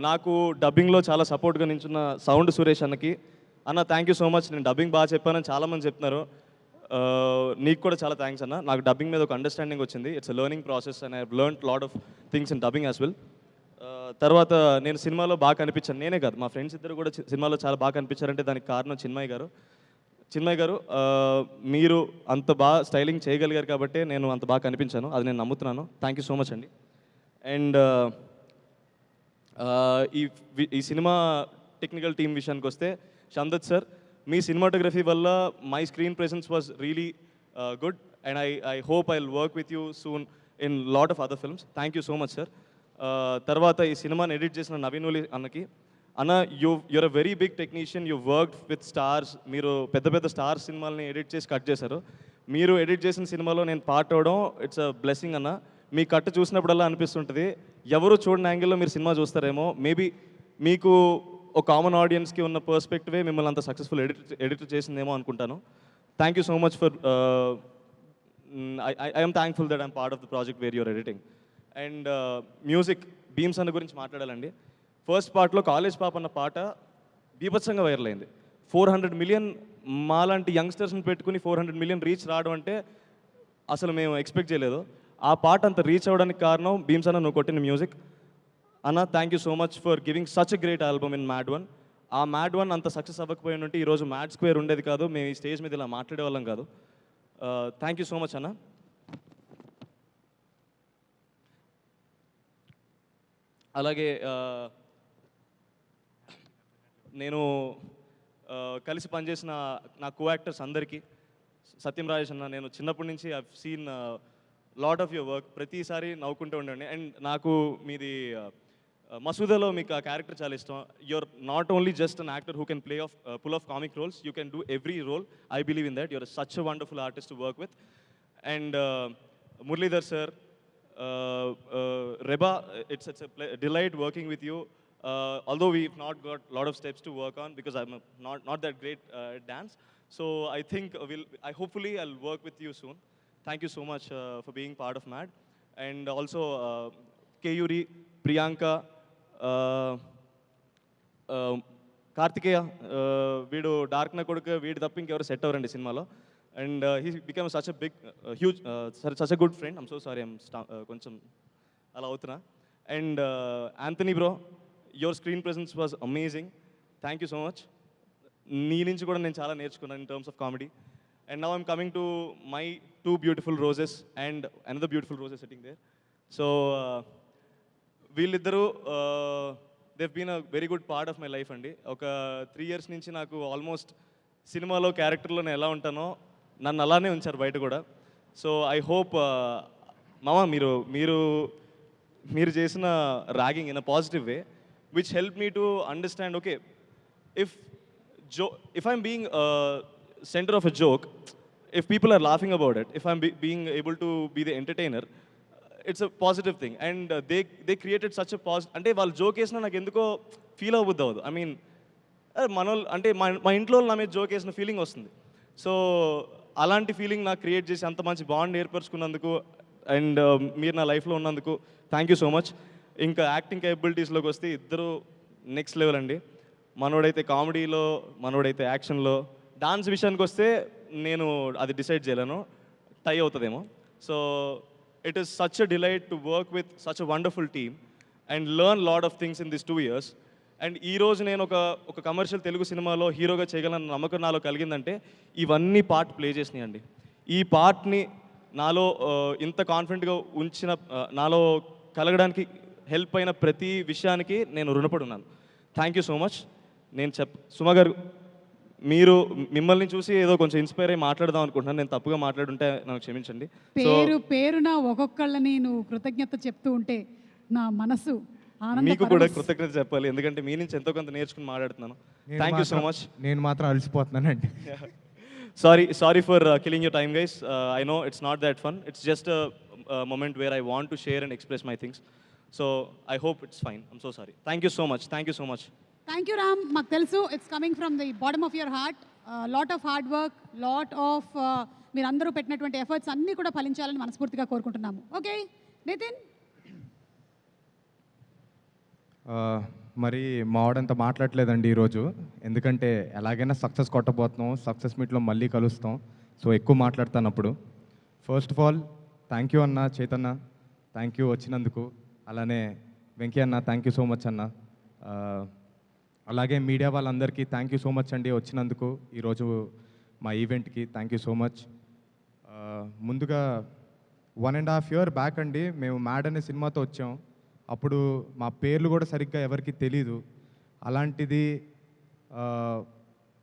నాకు డబ్బింగ్లో చాలా సపోర్ట్గా నించున్న సౌండ్ సురేష్ అన్నకి, అన్న థ్యాంక్ యూ సో మచ్. నేను డబ్బింగ్ బాగా చెప్పానని చాలామంది చెప్తున్నారు. నీకు కూడా చాలా థ్యాంక్స్ అన్న. నాకు డబ్బింగ్ మీద ఒక అండర్స్టాండింగ్ వచ్చింది. It's a learning process and I have learned lot of things in dubbing as well. తర్వాత నేను సినిమాలో బాగా కనిపించాను. నేనే కాదు, మా ఫ్రెండ్స్ ఇద్దరు కూడా సినిమాలో చాలా బాగా కనిపించారంటే దానికి కారణం చిన్మయ్ గారు. మీరు అంత బాగా స్టైలింగ్ చేయగలిగారు కాబట్టి నేను అంత బాగా కనిపించాను, అది నేను నమ్ముతున్నాను. థ్యాంక్ యూ సో మచ్ అండి. అండ్ ఈ సినిమా టెక్నికల్ టీం విషయానికి వస్తే షందత్ సార్, మీ సినిమాటోగ్రఫీ వల్ల my screen presence was really good and I hope I will work with you soon in lot of other films. Thank you so much sir. తర్వాత ఈ సినిమాని edit చేసిన నవీన్ ఉలి అన్నకి, అన్న you're a very big technician, you work with stars, మీరు పెద్ద పెద్ద star సినిమాలని ఎడిట్ చేసి కట్ చేశారు. మీరు ఎడిట్ చేసిన సినిమాలో నేను పార్ట్ అవడం ఇట్స్ అ బ్లెస్సింగ్ అన్న. మీ కట్ చూసినప్పుడల్లా అనిపిస్తుంటుంది ఎవరు చూడని యాంగిల్లో మీరు సినిమా చూస్తారేమో. మేబీ మీకు ఒక కామన్ ఆడియన్స్కి ఉన్న పర్స్పెక్టివే మిమ్మల్ని అంత సక్సెస్ఫుల్ ఎడిట్ చేసిందేమో అనుకుంటాను. Thank you so much for I'm thankful that I'm part of the project where you're editing. And music Bheems అన్న గురించి మాట్లాడాలండి. ఫస్ట్ పార్ట్లో కాలేజ్ పాప అన్న పాట బీభత్సంగా వైరల్ అయింది. 400 మిలియన్ మాలాంటి యంగ్స్టర్స్ని పెట్టుకుని 400 మిలియన్ రీచ్ రావడం అంటే అసలు మేము ఎక్స్పెక్ట్ చేయలేదు. ఆ పాట అంత రీచ్ అవ్వడానికి కారణం భీమ్స్ అన్న నువ్వు కొట్టిన మ్యూజిక్. అన్న thank you so much for giving such a great album in mad one. ఆ మ్యాడ్ వన్ అంత సక్సెస్ అవ్వకపోయి ఉంటే ఈరోజు మ్యాడ్ స్క్వేర్ ఉండేది కాదు, మేము ఈ స్టేజ్ మీద ఇలా మాట్లాడే వాళ్ళం కాదు. థ్యాంక్ యూ సో మచ్ అన్న. అలాగే నేను కలిసి పనిచేసిన నా కో యాక్టర్స్ అందరికీ, సత్యం రాజేష్ అన్న, నేను చిన్నప్పటి నుంచి I seen lot of your work, ప్రతిసారి నవ్వుకుంటూ ఉండండి. అండ్ నాకు మీది మసూదాలో మీకు ఆ క్యారెక్టర్ చాలా ఇష్టం. You're not only just an actor who can play off pull off comic roles, you can do every role. I believe in that. You're such a wonderful artist to work with. And Muralidhar sir, Reba, it's a delight working with you. Although we've not got a lot of steps to work on because I'm not that great at dance. So I think hopefully I'll work with you soon. Thank you so much for being part of MAD. And also Keyuri, Priyanka, Kartikeya, వీడు dark నా కొడుకు, వీడు తప్ప ఇంకెవరు set అవ్వరండి సినిమాలో. And he became such a big, huge, such a good friend. I'm so sorry, కొంచెం అలా అవుతున్నా. And Anthony bro, your screen presence was amazing. Thank you so much. నీ నుంచి కూడా నేను చాలా నేర్చుకున్నాను in terms of comedy. And now I'm coming to my two beautiful roses and another beautiful rose is sitting there. So వీళ్ళిద్దరూ they've been a very good part of my life అండి. ఒక 3 years నుంచి నాకు almost సినిమాలో క్యారెక్టర్లో నేను ఎలా ఉంటానో నన్ను అలానే ఉంచారు బయట కూడా. సో ఐ హోప్ మామ మీరు చేసిన ragging in a positive way which help me to understand, okay, if I'm being center of a joke, if people are laughing about it, if I'm being able to be the entertainer, it's a positive thing. And they created such a అంటే వాళ్ళు joke వేసినా నాకు ఎందుకో feel అవ్వద్దు అవ్వదు. I mean మనోళ్ళు అంటే మా ఇంట్లో నా మీద జోక్ వేసిన ఫీలింగ్ వస్తుంది. సో అలాంటి ఫీలింగ్ నాకు క్రియేట్ చేసి అంత మంచి బాండ్ ఏర్పరచుకున్నందుకు అండ్ మీరు నా లైఫ్లో ఉన్నందుకు థ్యాంక్ యూ సో మచ్. ఇంకా యాక్టింగ్ కేపబిలిటీస్లోకి వస్తే ఇద్దరు నెక్స్ట్ లెవెల్ అండి. మనోడైతే కామెడీలో, మనోడైతే యాక్షన్లో. డాన్స్ విషయానికి వస్తే నేను అది డిసైడ్ చేయలేను, టై అవుతుందేమో. So it is such a delight to work with such a wonderful team and learn lot of things in this 2 years. And ఈరోజు నేను ఒక కమర్షియల్ తెలుగు సినిమాలో హీరోగా చేయగలన నమ్మకం నాలో కలిగిందంటే ఇవన్నీ పార్ట్ ప్లే చేసినాయండి. ఈ పార్ట్ని నాలో ఇంత కాన్ఫిడెంట్గా ఉంచిన, నాలో కలగడానికి హెల్ప్ అయిన ప్రతి విషయానికి నేను రుణపడి ఉన్నాను. Thank you so much. నేను సుమ గారు, మిమ్మల్ని చూసి ఏదో కొంచెం ఇన్స్పైర్ అయ్యి మాట్లాడదాం అనుకుంటున్నాను. నేను తప్పుగా మాట్లాడుంటే నాకు క్షమించండి. పేరున ఒక్కొక్కళ్ళని నువ్వు కృతజ్ఞత చెప్తూ ఉంటే నా మనసు మీకు కూడా కృతజ్ఞత చెప్పాలి, ఎందుకంటే మీ నుంచి ఎంతో కొంత నేర్చుకుని మాట్లాడుతున్నాను. Thank you so much. నేను మాత్రం అలసిపోతున్నానండి. Sorry for killing your time guys. I know it's not that fun, it's just moment where I want to share and express my things. So I hope it's fine. I'm so sorry. Thank you so much. Thank you so much. Thank you, Ram. మాకు తెలుసు it's coming from the bottom of your heart. Lot of hard work, lot of మీరందరూ పెట్టినటువంటి efforts అన్నీ కూడా ఫలించాలని మనస్ఫూర్తిగా కోరుకుంటున్నాము. Okay Nitin. మరి మావాడంతా మాట్లాడలేదండి ఈరోజు, ఎందుకంటే ఎలాగైనా సక్సెస్ కొట్టబోతున్నాం, సక్సెస్ మీట్లో మళ్ళీ కలుస్తాం. సో ఎక్కువ మాట్లాడతాను అప్పుడు. First of all thank you అన్న చైతన్య, థ్యాంక్ యూ వచ్చినందుకు. అలానే వెంకీ అన్న థ్యాంక్ యూ సో మచ్ అన్న. అలాగే మీడియా వాళ్ళందరికీ థ్యాంక్ యూ సో మచ్ అండి వచ్చినందుకు ఈరోజు మా ఈవెంట్కి. Thank you so much. ముందుగా 1.5 years బ్యాక్ అండి మేము మ్యాడ్ అనే సినిమాతో వచ్చాం. అప్పుడు మా పేర్లు కూడా సరిగ్గా ఎవరికి తెలీదు. అలాంటిది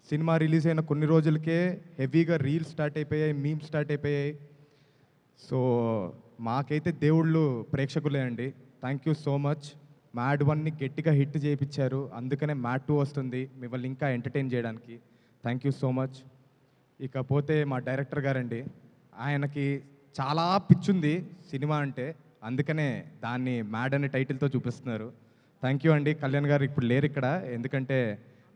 సినిమా రిలీజ్ అయిన కొన్ని రోజులకే హెవీగా రీల్స్ స్టార్ట్ అయిపోయాయి, మీమ్స్ స్టార్ట్ అయిపోయాయి. సో మాకైతే దేవుళ్ళు ప్రేక్షకులే అండి. Thank you so much. Mad 1ని గట్టిగా హిట్ చేయించారు, అందుకనే మ్యాడ్ 2 వస్తుంది మిమ్మల్ని ఇంకా ఎంటర్టైన్ చేయడానికి. Thank you so much. ఇకపోతే మా డైరెక్టర్ గారండి, ఆయనకి చాలా పిచ్చుంది సినిమా అంటే, అందుకనే దాన్ని మ్యాడ్ అనే టైటిల్తో చూపిస్తున్నారు. థ్యాంక్ యూ అండి. కళ్యాణ్ గారు ఇప్పుడు లేరు ఇక్కడ, ఎందుకంటే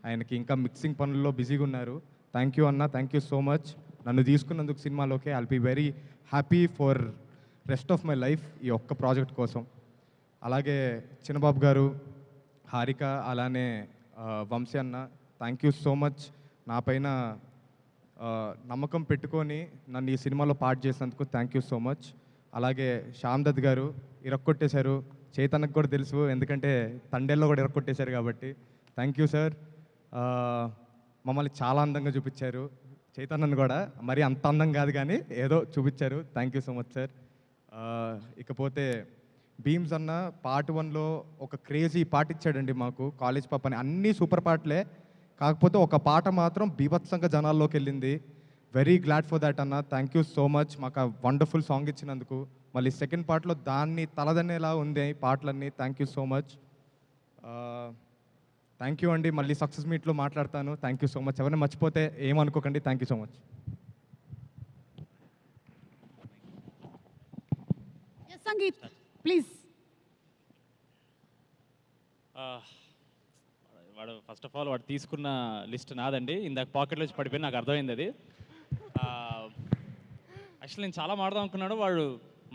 ఆయనకి ఇంకా మిక్సింగ్ పనుల్లో బిజీగా ఉన్నారు. థ్యాంక్ యూ అన్న, థ్యాంక్ యూ సో మచ్ నన్ను తీసుకున్నందుకు సినిమాలోకి. I'll be very happy for rest of my life ఈ ఒక్క ప్రాజెక్ట్ కోసం. అలాగే చిన్నబాబు గారు, హారిక, అలానే వంశీ అన్న, థ్యాంక్ యూ సో మచ్ నా పైన నమ్మకం పెట్టుకొని నన్ను ఈ సినిమాలో పార్ట్ చేసినందుకు థ్యాంక్ యూ సో మచ్. అలాగే శ్యామ్ దత్ గారు ఇరక్కొట్టేశారు, చైతన్యకు కూడా తెలుసు ఎందుకంటే తండేల్లో కూడా ఇరక్కొట్టేశారు కాబట్టి. Thank you sir. మమ్మల్ని చాలా అందంగా చూపించారు, చైతన్యను కూడా మరీ అంత అందం కాదు కానీ ఏదో చూపించారు. Thank you so much sir. ఇకపోతే భీమ్స్ అన్న పార్ట్ 1లో ఒక క్రేజీ పాట ఇచ్చాడండి మాకు, కాలేజ్ పాప అని. అన్నీ సూపర్ పాటలే, కాకపోతే ఒక పాట మాత్రం బీభత్సంగా జనాల్లోకి వెళ్ళింది. వెరీ గ్లాడ్ ఫర్ దాట్ అన్న, థ్యాంక్ యూ సో మచ్ మాకు ఆ వండర్ఫుల్ సాంగ్ ఇచ్చినందుకు. మళ్ళీ సెకండ్ పార్ట్లో దాన్ని తలదన్నేలా ఉంది ఈ పాటలన్నీ. Thank you so much. Thank you అండి. మళ్ళీ సక్సెస్ మీట్లో మాట్లాడతాను. Thank you so much. ఎవరైనా మర్చిపోతే ఏమనుకోకండి. Thank you so much. Sangeet please. వాడు ఫస్ట్ ఆఫ్ ఆల్ వాడు తీసుకున్న లిస్ట్ నాదండి, ఇందాక పాకెట్లో వచ్చి పడిపోయి నాకు అర్థమైంది అది. యాక్చువల్లీ నేను చాలా మాడదాం అనుకున్నాడు, వాడు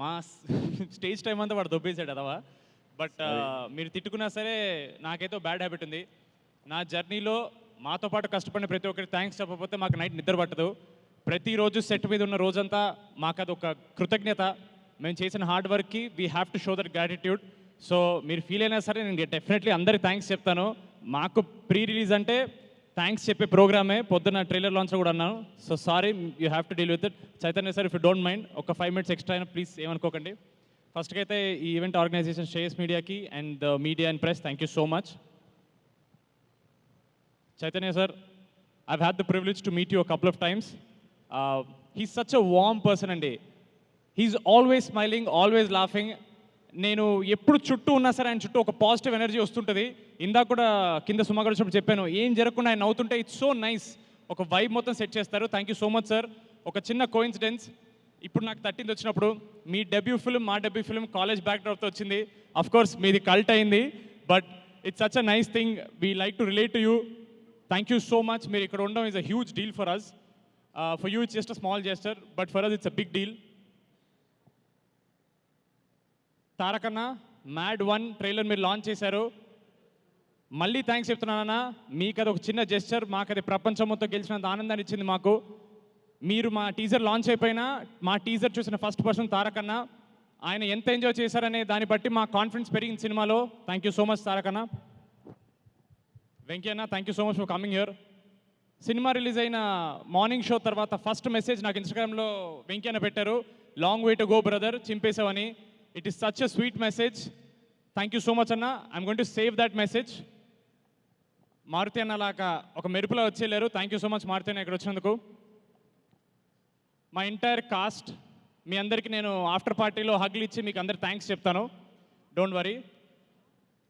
మా స్టేజ్ టైం అంతా వాడు దొబ్బేశాడు అదవా. బట్ మీరు తిట్టుకున్నా సరే నాకైతే బ్యాడ్ హ్యాబిట్ ఉంది. నా జర్నీలో మాతో పాటు కష్టపడిన ప్రతి ఒక్కరికి థ్యాంక్స్ చెప్పకపోతే మాకు నైట్ నిద్ర పట్టదు. ప్రతిరోజు సెట్ మీద ఉన్న రోజంతా మాకు అది ఒక కృతజ్ఞత. మేము చేసిన హార్డ్ వర్క్కి we have to show that gratitude. So మీరు ఫీల్ అయినా సరే నేను డెఫినెట్లీ అందరికి థ్యాంక్స్ చెప్తాను. మాకు ప్రీ రిలీజ్ అంటే థ్యాంక్స్ చెప్పే ప్రోగ్రామే, పొద్దున్న ట్రైలర్ లాంచ్లో కూడా అన్నాను. So sorry, you have to deal with it. Chaitanya sir, if you don't mind ఒక 5 minutes ఎక్స్ట్రా అయినా ప్లీజ్ ఏమనుకోకండి. ఫస్ట్కి అయితే ఈ ఈవెంట్ ఆర్గనైజేషన్ శ్రేయస్ మీడియాకి and media and press thank you so much. Chaitanya sir, I've had the privilege to meet you a couple of times. He's such a warm person andi. He's always smiling, always laughing. నేను ఎప్పుడు చుట్టూ ఉన్నా సరే ఆయన చుట్టూ ఒక positive energy వస్తుంటుంది. ఇందాక కూడా కింద సుమాగర్ వచ్చినప్పుడు చెప్పాను, ఏం జరగకుండా ఆయన నవ్వుతుంటే ఇట్స్ సో నైస్, ఒక వైబ్ మొత్తం సెట్ చేస్తారు. Thank you so much sir. ఒక చిన్న కోఇన్సిడెన్స్, ఇప్పుడు నాకు 13th వచ్చినప్పుడు మీ డెబ్యూ ఫిల్మ్, మా డెబ్యూ ఫిల్మ్ కాలేజ్ బ్యాక్డ్రాప్తో వచ్చింది. అఫ్ కోర్స్ మీది కల్ట్ అయింది, but it's such a nice thing. We like to relate to you. Thank you so much. మీరు ఇక్కడ ఉండడం is a huge deal for us. For you it's just a small gesture, but for us it's a big deal. తారకన్న, mad 1 trailer మీరు launch చేశారు, మళ్ళీ thanks చెప్తున్నానన్నా. మీకు అది ఒక చిన్న జెస్చర్, మాకు అది ప్రపంచం మొత్తం గెలిచినంత ఆనందాన్ని ఇచ్చింది మాకు. మీరు మా టీజర్ లాంచ్ అయిపోయినా మా టీజర్ చూసిన ఫస్ట్ పర్సన్ తారకన్న. ఆయన ఎంత ఎంజాయ్ చేశారనే దాన్ని బట్టి మా కాన్ఫిడెన్స్ పెరిగింది సినిమాలో. థ్యాంక్ యూ సో మచ్ తారకన్న. వెంకయ్యన్న, thank you so much for coming here. సినిమా రిలీజ్ అయిన మార్నింగ్ షో తర్వాత ఫస్ట్ మెసేజ్ నాకు ఇన్స్టాగ్రామ్లో వెంకయ్యన్న పెట్టారు, long way to go brother, చింపేసావని. It is such a sweet message. Thank you so much అన్న. I'm going to save that message. Maruthi అన్న లాగా ఒక మెరుపులో వచ్చేలేరు. Thank you so much Maruthi అన్న ఇక్కడ వచ్చినందుకు. మా ఎంటైర్ కాస్ట్, మీ అందరికీ నేను ఆఫ్టర్ పార్టీలో హగ్లు ఇచ్చి మీకు అందరు థ్యాంక్స్ చెప్తాను, డోంట్ వరీ.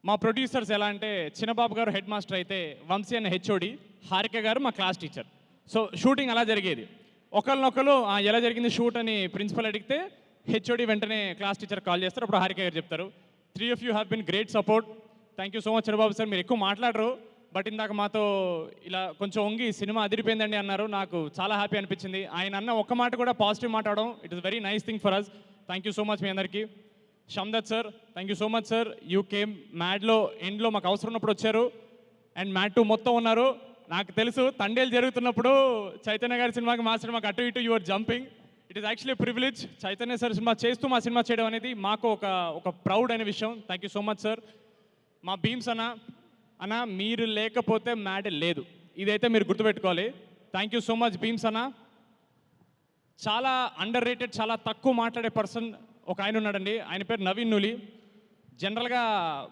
మా ప్రొడ్యూసర్స్ ఎలా అంటే, చిన్నబాబు గారు హెడ్ మాస్టర్ అయితే వంశీ అన్న హెచ్ఓడి, హారిక గారు మా క్లాస్ టీచర్. సో షూటింగ్ అలా జరిగేది. ఒకరినొకరు ఎలా జరిగింది షూట్ అని ప్రిన్సిపల్ అడిగితే హెచ్ఓడి వెంటనే క్లాస్ టీచర్ కాల్ చేస్తారు, అప్పుడు హారిక గారు చెప్తారు. 3 of you have been great support. Thank you so much Chinnababu sir. మీరు ఎక్కువ మాట్లాడరు, బట్ ఇందాక మాతో ఇలా కొంచెం వంగి సినిమా అదిరిపోయిందండి అన్నారు. నాకు చాలా హ్యాపీ అనిపించింది. ఆయన అన్న ఒక్క మాట కూడా పాజిటివ్ మాట్లాడడం, it is very nice thing for us. Thank you so much మీ అందరికీ. Shyamdutt sir, thank you so much sir. You came మ్యాడ్లో ఎండ్లో మాకు అవసరం ఉన్నప్పుడు వచ్చారు, అండ్ మ్యాడ్ 2 మొత్తం ఉన్నారు. నాకు తెలుసు తండేలు జరుగుతున్నప్పుడు చైతన్య గారి సినిమాకి మా సినిమాకి అటు ఇటు your jumping. It is actually privilege. Chaitanya sir cinema చేస్తూ మా సినిమా చేయడం అనేది మాకు ఒక ప్రౌడ్ అనే విషయం. Thank you so much sir. మా భీమ్స్ అన్న, మీరు లేకపోతే మ్యాడ్ లేదు, ఇదైతే మీరు గుర్తుపెట్టుకోవాలి. Thank you so much Bheems అన్న. చాలా అండర్ రేటెడ్, చాలా తక్కువ మాట్లాడే పర్సన్ ఒక ఆయన ఉన్నాడండి, ఆయన పేరు నవీన్ నులి. జనరల్గా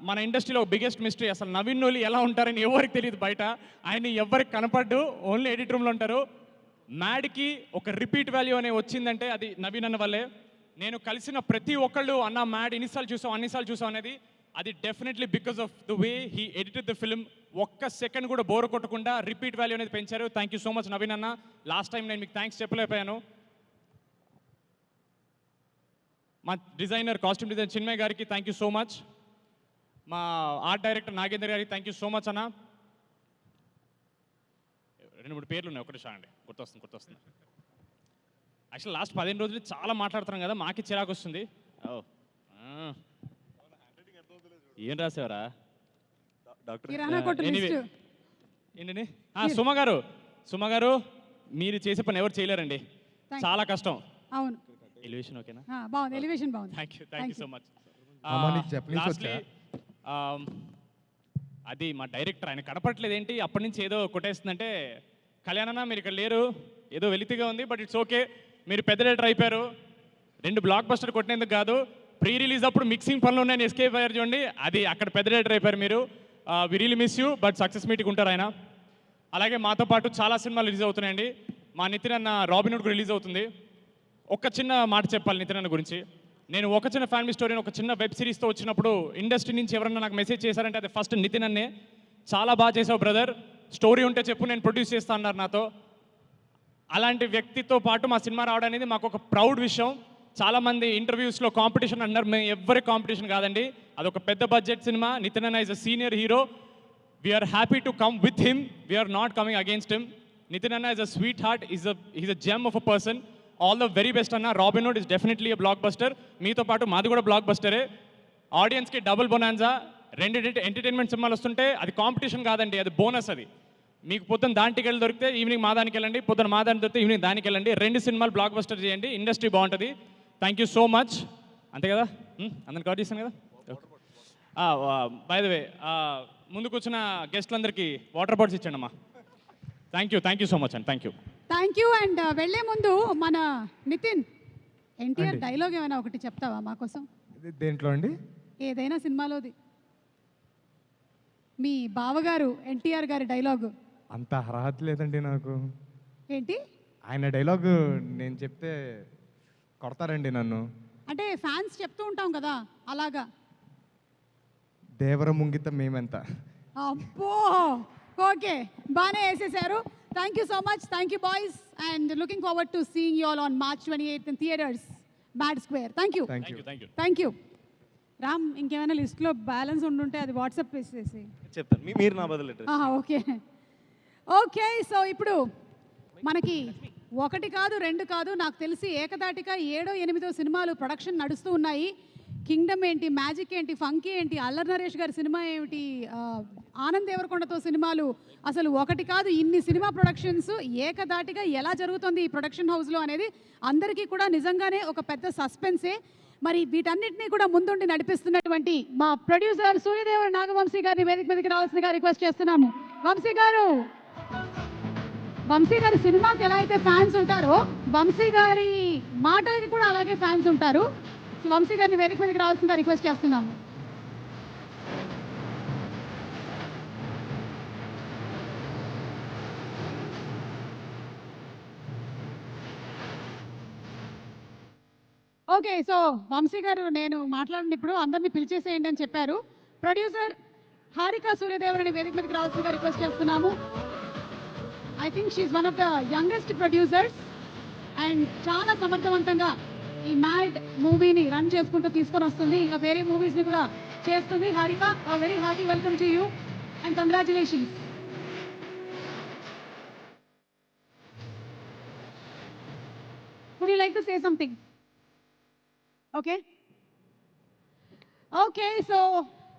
మన ఇండస్ట్రీలో బిగ్గెస్ట్ మిస్టరీ అసలు నవీన్ నోలి ఎలా ఉంటారని ఎవరికి తెలియదు బయట. ఆయన ఎవరికి కనపడ్డు, ఓన్లీ ఎడిట్ రూమ్లో ఉంటారు. మ్యాడ్కి ఒక రిపీట్ వాల్యూ అనే వచ్చిందంటే అది నవీన్ అన్న వల్లే. నేను కలిసిన ప్రతి ఒక్కళ్ళు అన్న మ్యాడ్ ఎన్నిసార్లు చూసాం అన్నిసార్లు చూసాం అనేది అది definitely because of the way he edited the film. ఒక్క సెకండ్ కూడా బోర్ కొట్టకుండా రిపీట్ వాల్యూ అనేది పెంచారు. Thank you so much Naveen అన్న. లాస్ట్ టైం నేను మీకు థ్యాంక్స్ చెప్పలేకపోయాను. మా డిజైనర్ కాస్ట్యూమ్ డిజైనర్ చిన్మయ్ గారికి థ్యాంక్ యూ సో మచ్. మా ఆర్ట్ డైరెక్టర్ నాగేందర్ గారికి థ్యాంక్ యూ సో మచ్ అన్న. 2-3 పేర్లు ఉన్నాయి, ఒకటి షా అండి గుర్తొస్తుంది. యాక్చువల్ లాస్ట్ 15 రోజులు చాలా మాట్లాడుతున్నాం కదా, మాకే చిరాకు వస్తుంది. ఓ ఏం రాసేవరా ఏంటండి? సుమ గారు మీరు చేసే పని ఎవరు చేయలేరండి, చాలా కష్టం. అవును, ఎలివేషన్ ఓకేనా? బాగుంది, ఎలివేషన్ బాగుంది. Thank you so much. Lastly అది మా డైరెక్టర్, ఆయన కనపట్లేదు ఏంటి అప్పటి నుంచి ఏదో కొట్టేస్తుందంటే, కళ్యాణన్న మీరు ఇక్కడ లేరు, ఏదో వెలితిగా ఉంది, బట్ ఇట్స్ ఓకే. మీరు పెద్ద డైరెక్టర్ అయిపోయారు. 2 బ్లాక్ బస్టర్ కొట్టినందుకు కాదు, ప్రీ రిలీజ్ అప్పుడు మిక్సింగ్ పనులు ఉన్నాయని ఎస్కేప్ అయ్యారు చూడండి, అది అక్కడ పెద్ద డైరెక్టర్ అయిపోయారు మీరు. We really miss you, but success meeting ఉంటారు ఆయన. అలాగే మాతో పాటు చాలా సినిమాలు రిలీజ్ అవుతున్నాయండి. మా నితిన్ అన్న రాబిన్ హుడ్ రిలీజ్ అవుతుంది. ఒక చిన్న మాట చెప్పాలి నితిన్ అన్న గురించి. నేను ఒక చిన్న ఫ్యామిలీ స్టోరీని ఒక చిన్న వెబ్ సిరీస్తో వచ్చినప్పుడు ఇండస్ట్రీ నుంచి ఎవరన్నా నాకు మెసేజ్ చేశారంటే అది ఫస్ట్ నితిన్ అన్నే. చాలా బాగా చేసావు బ్రదర్, స్టోరీ ఉంటే చెప్పు నేను ప్రొడ్యూస్ చేస్తా అన్నారు నాతో. అలాంటి వ్యక్తితో పాటు మా సినిమా రావడం అనేది మాకు ఒక ప్రౌడ్ విషయం. చాలామంది ఇంటర్వ్యూస్లో కాంపిటీషన్ అన్నారు, మేము ఎవరి కాంపిటీషన్ కాదండి, అదొక పెద్ద బడ్జెట్ సినిమా. నితిన్ అన్న is a senior hero, we're happy to come with him, we're not coming against him. Nitin అన్న is a sweet heart, is a gem of a person. All the very best అన్న. Robin Hood is definitely blockbuster, మీతో పాటు మాది కూడా black బస్టరే. ఆడియన్స్కి double bonanza. 2 entertainment సినిమాలు వస్తుంటే అది కాంపిటీషన్ కాదండి, అది బోనస్. అది మీకు పొద్దున్న దాని టికెట్లు దొరికితే ఈవినింగ్ మా దానికి వెళ్ళండి, పొద్దున్న మా దానికి దొరికితే ఈవినింగ్ దానికి వెళ్ళండి. 2 సినిమాలు బ్లాక్ బస్టర్ చేయండి, ఇండస్ట్రీ బాగుంటుంది. Thank you so much. అంతే కదా, అందరిని కవర్ చేశాను కదా. బై ద వే ముందు కూర్చున్న గెస్ట్లందరికీ వాటర్ బాటిల్స్ ఇచ్చండి అమ్మా. థ్యాంక్ యూ సో మచ్ అండి, thank you. Thank you. And వెళ్లే ముందు మన నితిన్ ఎన్టీఆర్ డైలాగ్ ఏమైనా ఒకటి చెప్తావా మా కోసం? దేంట్లో అండి? ఏదైనా సినిమాలోది, మీ బావగారు ఎన్టీఆర్ గారి డైలాగ్. అంత అర్హత లేదండి నాకు. ఏంటి? ఆయన డైలాగ్ నేను చెప్తే కొడతారండి నన్ను. అంటే ఫ్యాన్స్ చెప్తూ ఉంటాం కదా అలాగా. దేవర ముంగిత మేమెంత. అబ్బో, ఓకే, బాగానే వేసేసారు. Thank you so much. Thank you boys, and looking forward to seeing you all on March 28th in theaters, mad square. Thank you. Thank you. Ram, ఇంకేమైనా లిస్ట్లో బ్యాలెన్స్ ఉండుంటే అది వాట్సాప్ వేసేసి చెప్తాను, మీరు నా బదులు ఓకే. ఓకే, సో ఇప్పుడు మనకి 1 కాదు 2 కాదు, నాకు తెలిసి ఏకదాటిగా 7, 8 సినిమాలు ప్రొడక్షన్ నడుస్తూ ఉన్నాయి. కింగ్డమ్ ఏంటి, మ్యాజిక్ ఏంటి, ఫంకీ ఏంటి, అల్లరి నరేష్ గారి సినిమా ఏమిటి, ఆనంద్ దేవరకొండతో సినిమాలు, అసలు 1 కాదు ఇన్ని సినిమా ప్రొడక్షన్స్ ఏకదాటిగా ఎలా జరుగుతుంది ఈ ప్రొడక్షన్ హౌస్లో అనేది అందరికీ కూడా నిజంగానే ఒక పెద్ద సస్పెన్సే. మరి వీటన్నిటినీ కూడా ముందుండి నడిపిస్తున్నటువంటి మా ప్రొడ్యూసర్ సూర్యదేవర నాగవంశీ గారిని వేదిక మీదకి రావాల్సిందిగా రిక్వెస్ట్ చేస్తున్నాము. వంశీ గారు సినిమాకి ఎలా అయితే ఫ్యాన్స్ ఉంటారో వంశీ గారి మాటలకి కూడా అలాగే ఫ్యాన్స్ ఉంటారు. వంశీ గారిని వేదిక మీదకి రావాల్సిందిగా రిక్వెస్ట్ చేస్తున్నాము. ఓకే, సో వంశీ గారు నేను మాట్లాడినప్పుడు అందరినీ పిలిచేసేయండి అని చెప్పారు. ప్రొడ్యూసర్ హారిక సూర్యదేవరని వేదిక మీదకి రావాల్సిందిగా రిక్వెస్ట్ చేస్తున్నాము. I think she's one of the youngest producers and చాలా సమర్థవంతంగా ఈ మ్యాడ్ మూవీని రన్ చేసుకుంటూ తీసుకొని వస్తుంది. ఇంకా వేరే మూవీస్ని కూడా చేస్తుంది. Harika, very hearty welcome to you and congratulations. Would you like to say something? Okay, so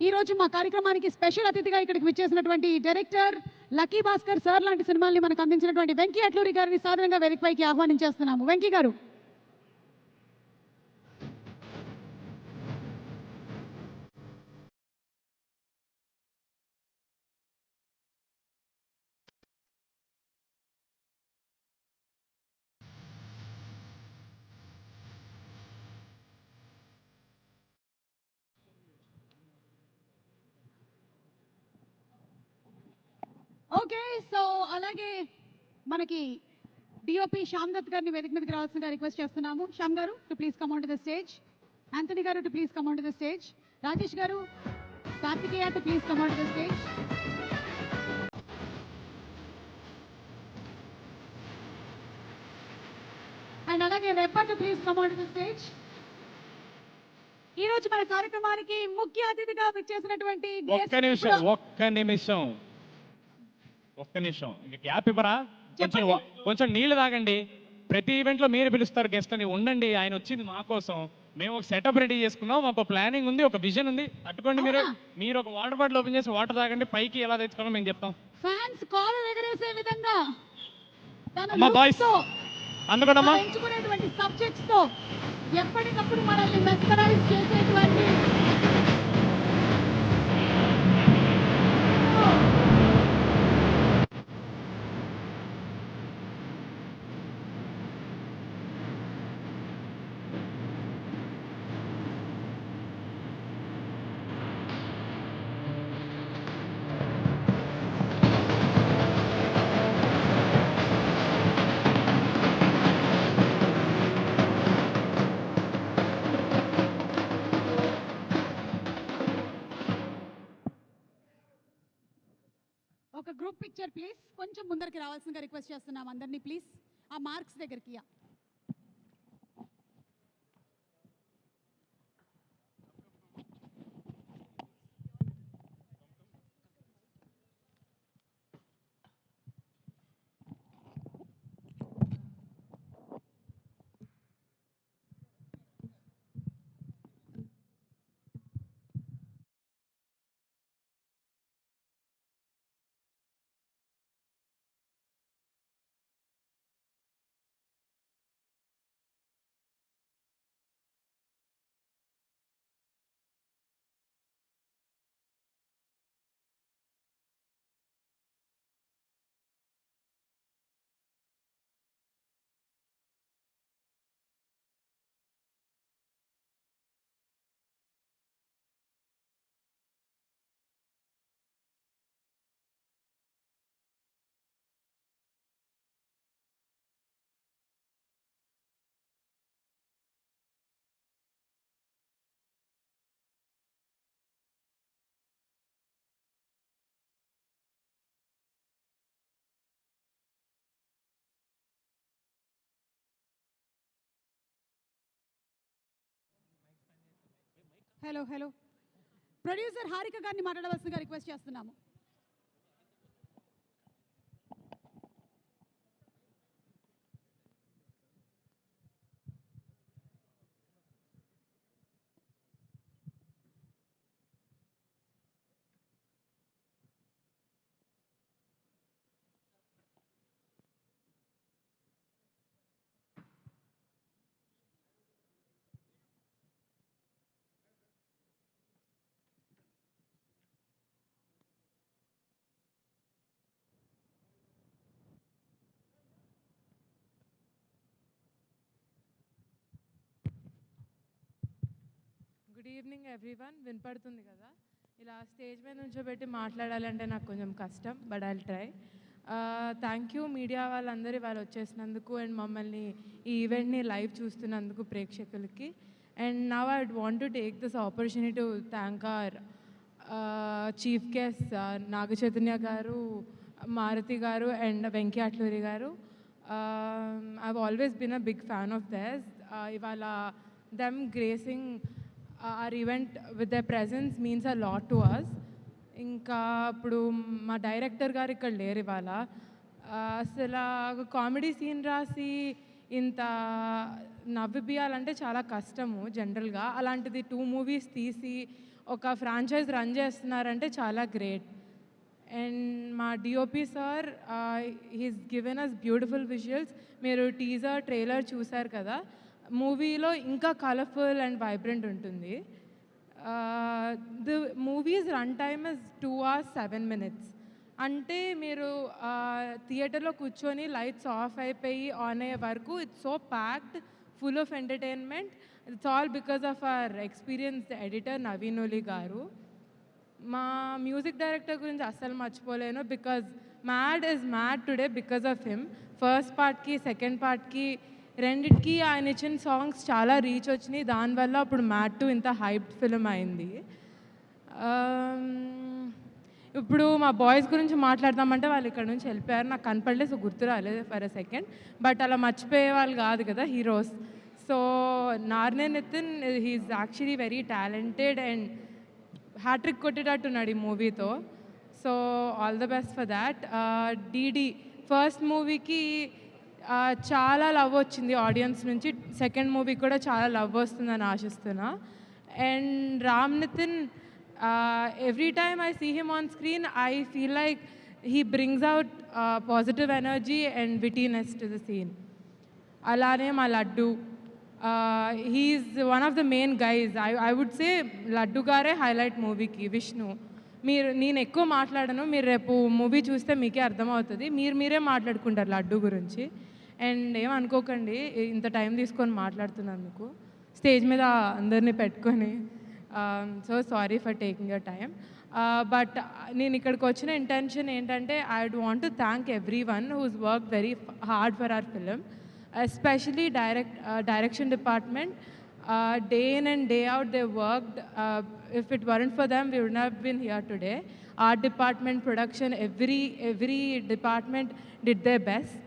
ఈరోజు మా కార్యక్రమానికి స్పెషల్ అతిథిగా ఇక్కడికి విచ్చేసినటువంటి డైరెక్టర్ లక్కీ భాస్కర్ సార్ లాంటి సినిమాల్ని మనకు అందించినటువంటి వెంకీ అట్లూరి గారిని సాధారణంగా వేదికపైకి ఆహ్వానించేస్తున్నాము. వెంకీ గారు. సో అలాగే మనకి డిఓపి శ్యామ్ దత్ గారిని వేదిక మీదకి రావాల్సిందిగా రిక్వెస్ట్ చేస్తున్నాము. Shyam garu to please come on to the stage. Anthony garu to please come on to the stage. Rajesh garu, Karthikeya to please come on to the stage. And అలాగే Reba to please come on to the stage. ఈ రోజు మన కార్యక్రమానికి ముఖ్య అతిథిగా విచ్చేసినటువంటి ఒక్క నిమిషం గ్యాప్ ఇవ్వరా? కొంచెం నీళ్లు తాగండి. ప్రతి ఈవెంట్లో మీరు పిలుస్తారు గెస్ట్ అని. ఉండండి, ఆయన వచ్చింది మా కోసం. మేము ఒక సెటప్ రెడీ చేసుకున్నాం, ఒక ప్లానింగ్ ఉంది, ఒక విజన్ ఉంది. తట్టుకోండి. మీరు ఒక వాటర్ బాటిల్ ఓపెన్ చేసి వాటర్ తాగండి. పైకి ఎలా తెచ్చుకోవాలో మేము చెప్తాం. ఫ్యాన్స్ కాలర్ ఎగరేసే విధంగా అమ్మా బాయ్స్ అందుకోనమ్మా ఎంచుకునేటువంటి సబ్జెక్ట్స్ తో ఎప్పటికప్పుడు మనల్ని మెస్మరైజ్ చేసేటువంటి ఒక గ్రూప్ పిక్చర్ ప్లీజ్. కొంచెం ముందరికి రావాల్సిందిగా రిక్వెస్ట్ చేస్తున్నాం అందరినీ ప్లీజ్. ఆ మార్క్స్ దగ్గరికి. హలో హలో ప్రొడ్యూసర్ హారిక గారిని మాట్లాడవలసిందిగా రిక్వెస్ట్ చేస్తున్నాము. Good evening everyone. వినపడుతుంది కదా? ఇలా స్టేజ్ మీద నుంచోబెట్టి మాట్లాడాలంటే నాకు కొంచెం కష్టం, but I'll try. Thank you media వాళ్ళందరూ వాళ్ళు వచ్చేసినందుకు అండ్ మమ్మల్ని ఈ ఈవెంట్ని లైవ్ చూస్తున్నందుకు ప్రేక్షకులకి. And now I want to take this opportunity to thank our chief guest Naga Chaitanya garu, Maruthi garu and Venky Atluri garu. I've always been a big fan of these. ఇవాళ them gracing our event with their presence means a lot to us. ఇంకా ఇప్పుడు మా director గారు ఇక్కడ లేరు ఇవాళ. అసలు comedy scene రాసి ఇంత నవ్విపియాలంటే చాలా కష్టము జనరల్గా. అలాంటిది 2 మూవీస్ తీసి ఒక ఫ్రాంచైజ్ రన్ చేస్తున్నారంటే చాలా గ్రేట్. అండ్ మా DOP sir he's given us beautiful visuals. మీరు టీజర్ ట్రైలర్ చూసారు కదా, మూవీలో ఇంకా కలర్ఫుల్ అండ్ వైబ్రెంట్ ఉంటుంది. The movie's run time is 2 hours 7 minutes. అంటే మీరు థియేటర్లో కూర్చొని లైట్స్ ఆఫ్ అయిపోయి ఆన్ అయ్యే వరకు it's so packed, full of entertainment. It's all because of our experienced editor Naveen ఓలి గారు. మా మ్యూజిక్ డైరెక్టర్ గురించి అస్సలు మర్చిపోలేను, because mad is mad today because of him. First పార్ట్కి సెకండ్ పార్ట్కి రెండిటికి ఆయన ఇచ్చిన సాంగ్స్ చాలా రీచ్ వచ్చినాయి. దానివల్ల అప్పుడు మ్యాడ్ 2 ఇంత హైప్డ్ ఫిల్మ్ అయింది. ఇప్పుడు మా బాయ్స్ గురించి మాట్లాడదామంటే వాళ్ళు ఇక్కడ నుంచి వెళ్ళిపోయారు. నాకు కనపడలేదు, సో గుర్తు రాలేదు ఫర్ ఎ సెకండ్. బట్ అలా మర్చిపోయే వాళ్ళు కాదు కదా heroes. So Narne Nitin he's actually very talented and hattrick కొట్టేటట్టున్నాడు ఈ మూవీతో. So all the best for that. DD first మూవీకి చాలా లవ్ వచ్చింది ఆడియన్స్ నుంచి. సెకండ్ మూవీ కూడా చాలా లవ్ వస్తుందని ఆశిస్తున్నా. And Ram Nitin, every time I see him on screen, I feel like he brings out positive energy and wittiness to the scene. Alane ma Laddu, he's one of the main guys. I would say Laddu gare highlight movie ki Vishnu. నేను ఎక్కువ మాట్లాడను, మీరు రేపు movie చూస్తే మీకే అర్థమవుతుంది. మీరే మాట్లాడుకుంటారు లడ్డు గురించి. అండ్ ఏమనుకోకండి ఇంత టైం తీసుకొని మాట్లాడుతున్నందుకు, స్టేజ్ మీద అందరినీ పెట్టుకొని. So sorry for taking your time. But నేను ఇక్కడికి వచ్చిన ఇంటెన్షన్ ఏంటంటే I would want to thank every one who's work very hard for our film, especially direction department. Day in and day out they worked. If it weren't for them, we wouldn't have been here today. Art department, production, every department did their best.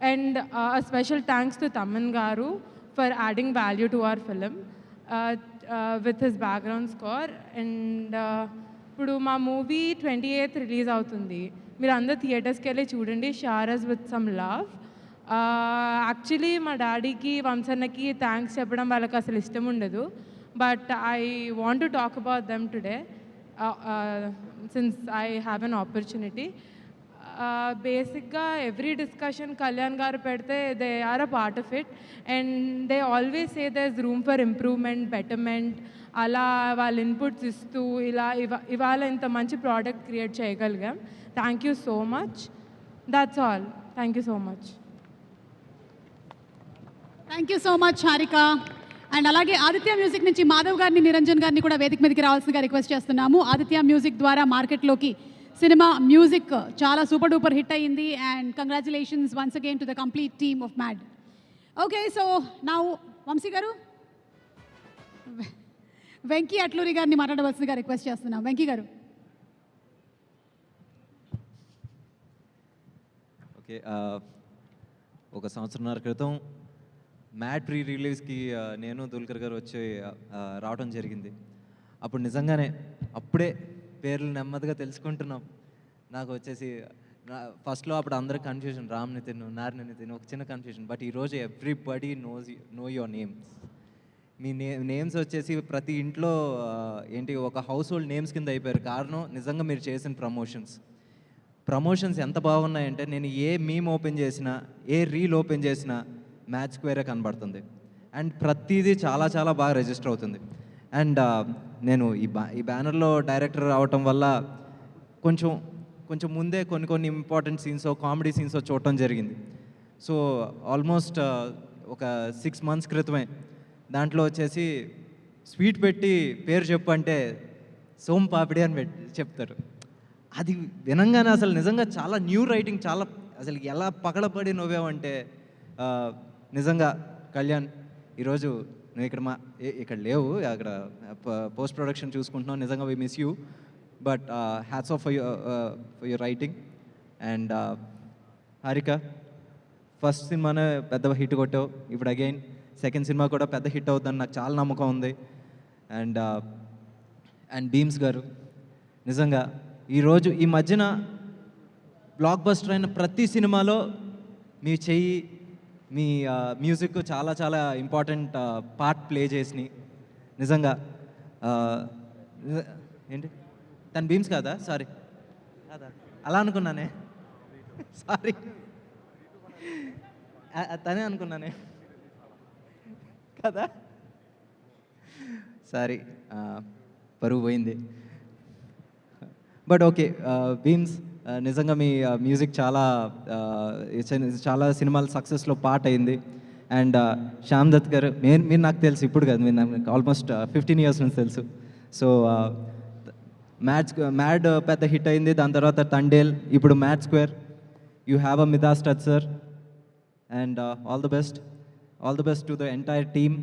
And a special thanks to Taman Garu for adding value to our film with his background score. And ఇప్పుడు మా movie 28th release అవుతుంది. మీరు అందరు థియేటర్స్కి వెళ్ళి చూడండి. షారస్ with some love. Actually మా డాడీకి వంశన్నకి థ్యాంక్స్ చెప్పడం వాళ్ళకి అసలు ఇష్టం ఉండదు. But I want to talk about them today since I have an opportunity. బేసిక్గా ఎవ్రీ డిస్కషన్ కళ్యాణ్ గారు పెడితే they are a part of it. And they always say there is room for improvement, betterment. అలా వాళ్ళ inputs ఇస్తూ ఇవాళ ఇంత మంచి product create చేయగలిగాం. Thank you so much. That's all. Thank you so much. Thank you so much Harika. And అలాగే Aditya music నుంచి మాధవ్ గారిని, నిరంజన్ గారిని కూడా వేదిక మీదకి రావాల్సిందిగా రిక్వెస్ట్ చేస్తున్నాము. ఆదిత్య మ్యూజిక్ ద్వారా మార్కెట్లోకి సినిమా మ్యూజిక్ చాలా సూపర్ డూపర్ హిట్ అయ్యింది. And congratulations once again to the complete team of Mad. Okay, so now Vamsi garu, Venky Atluri గారిని మాట్లాడవలసిందిగా రిక్వెస్ట్ చేస్తున్నాం. వెంకీ గారు. ఓకే, ఒక సంవత్సరంన్నర క్రితం మ్యాడ్ ప్రీ రిలీజ్కి నేను దుల్కర్ గారు వచ్చి రావడం జరిగింది. అప్పుడు నిజంగానే అప్పుడే పేర్లు నెమ్మదిగా తెలుసుకుంటున్నాం. నాకు వచ్చేసి ఫస్ట్లో అప్పుడు అందరికి కన్ఫ్యూజన్, రామ్ నితిన్, నారాయణ నితిన్, ఒక చిన్న కన్ఫ్యూజన్. బట్ ఈరోజు ఎవ్రీబడీ నో యువర్ నేమ్స్. మీ నేమ్స్ వచ్చేసి ప్రతి ఇంట్లో ఏంటి ఒక హౌస్ హోల్డ్ నేమ్స్ కింద అయిపోయారు. కారణం నిజంగా మీరు చేసిన ప్రమోషన్స్ ఎంత బాగున్నాయంటే, నేను ఏ మీమ్ ఓపెన్ చేసినా, ఏ రీల్ ఓపెన్ చేసినా మ్యాచ్ స్క్వేరే కనబడుతుంది. అండ్ ప్రతిదీ చాలా చాలా బాగా రిజిస్టర్ అవుతుంది. అండ్ నేను ఈ బ్యానర్లో డైరెక్టర్ అవటం వల్ల కొంచెం ముందే కొన్ని ఇంపార్టెంట్ సీన్స్, కామెడీ సీన్స్ చూడటం జరిగింది. సో ఆల్మోస్ట్ ఒక 6 months క్రితమే దాంట్లో వచ్చేసి స్వీట్ పెట్టి పేరు చెప్పు అంటే సోమ్ పాపిడి అని చెప్తారు. అది వినంగానే అసలు నిజంగా చాలా న్యూ రైటింగ్, చాలా అసలు ఎలా పగడపడి నవ్వామంటే నిజంగా కళ్యాణ్, ఈరోజు నువ్వు ఇక్కడ లేవు, అక్కడ పోస్ట్ ప్రొడక్షన్ చూసుకుంటున్నావు. నిజంగా we miss you. But hats off for your writing. And Harika, first సినిమానే పెద్ద హిట్ కొట్టావు. ఇప్పుడు అగైన్ సెకండ్ సినిమా కూడా పెద్ద హిట్ అవుతుందని నాకు చాలా నమ్మకం ఉంది. అండ్ భీమ్స్ గారు, నిజంగా ఈరోజు ఈ మధ్యన బ్లాక్ బస్టర్ అయిన ప్రతి సినిమాలో మీ చెయ్యి, మీ మ్యూజిక్ చాలా చాలా ఇంపార్టెంట్ పార్ట్ ప్లే చేసినాయి. నిజంగా ఏంటి తను భీమ్స్ కాదా? సారీ, కాదా, అలా అనుకున్నానే, సారీ, తనే అనుకున్నానే కదా, సారీ, పరువు పోయింది. బట్ ఓకే, భీమ్స్ నిజంగా మీ మ్యూజిక్ చాలా సినిమాల సక్సెస్లో పార్ట్ అయింది. అండ్ శ్యామ్ దత్ గారు, మీరు నాకు తెలుసు ఇప్పుడు కాదు, మీరు నాకు ఆల్మోస్ట్ 15 years నుంచి తెలుసు. సో మ్యాడ్ పెద్ద హిట్ అయింది, దాని తర్వాత తండేల్, ఇప్పుడు mad square. You have a Midas touch sir, and all the best to the entire team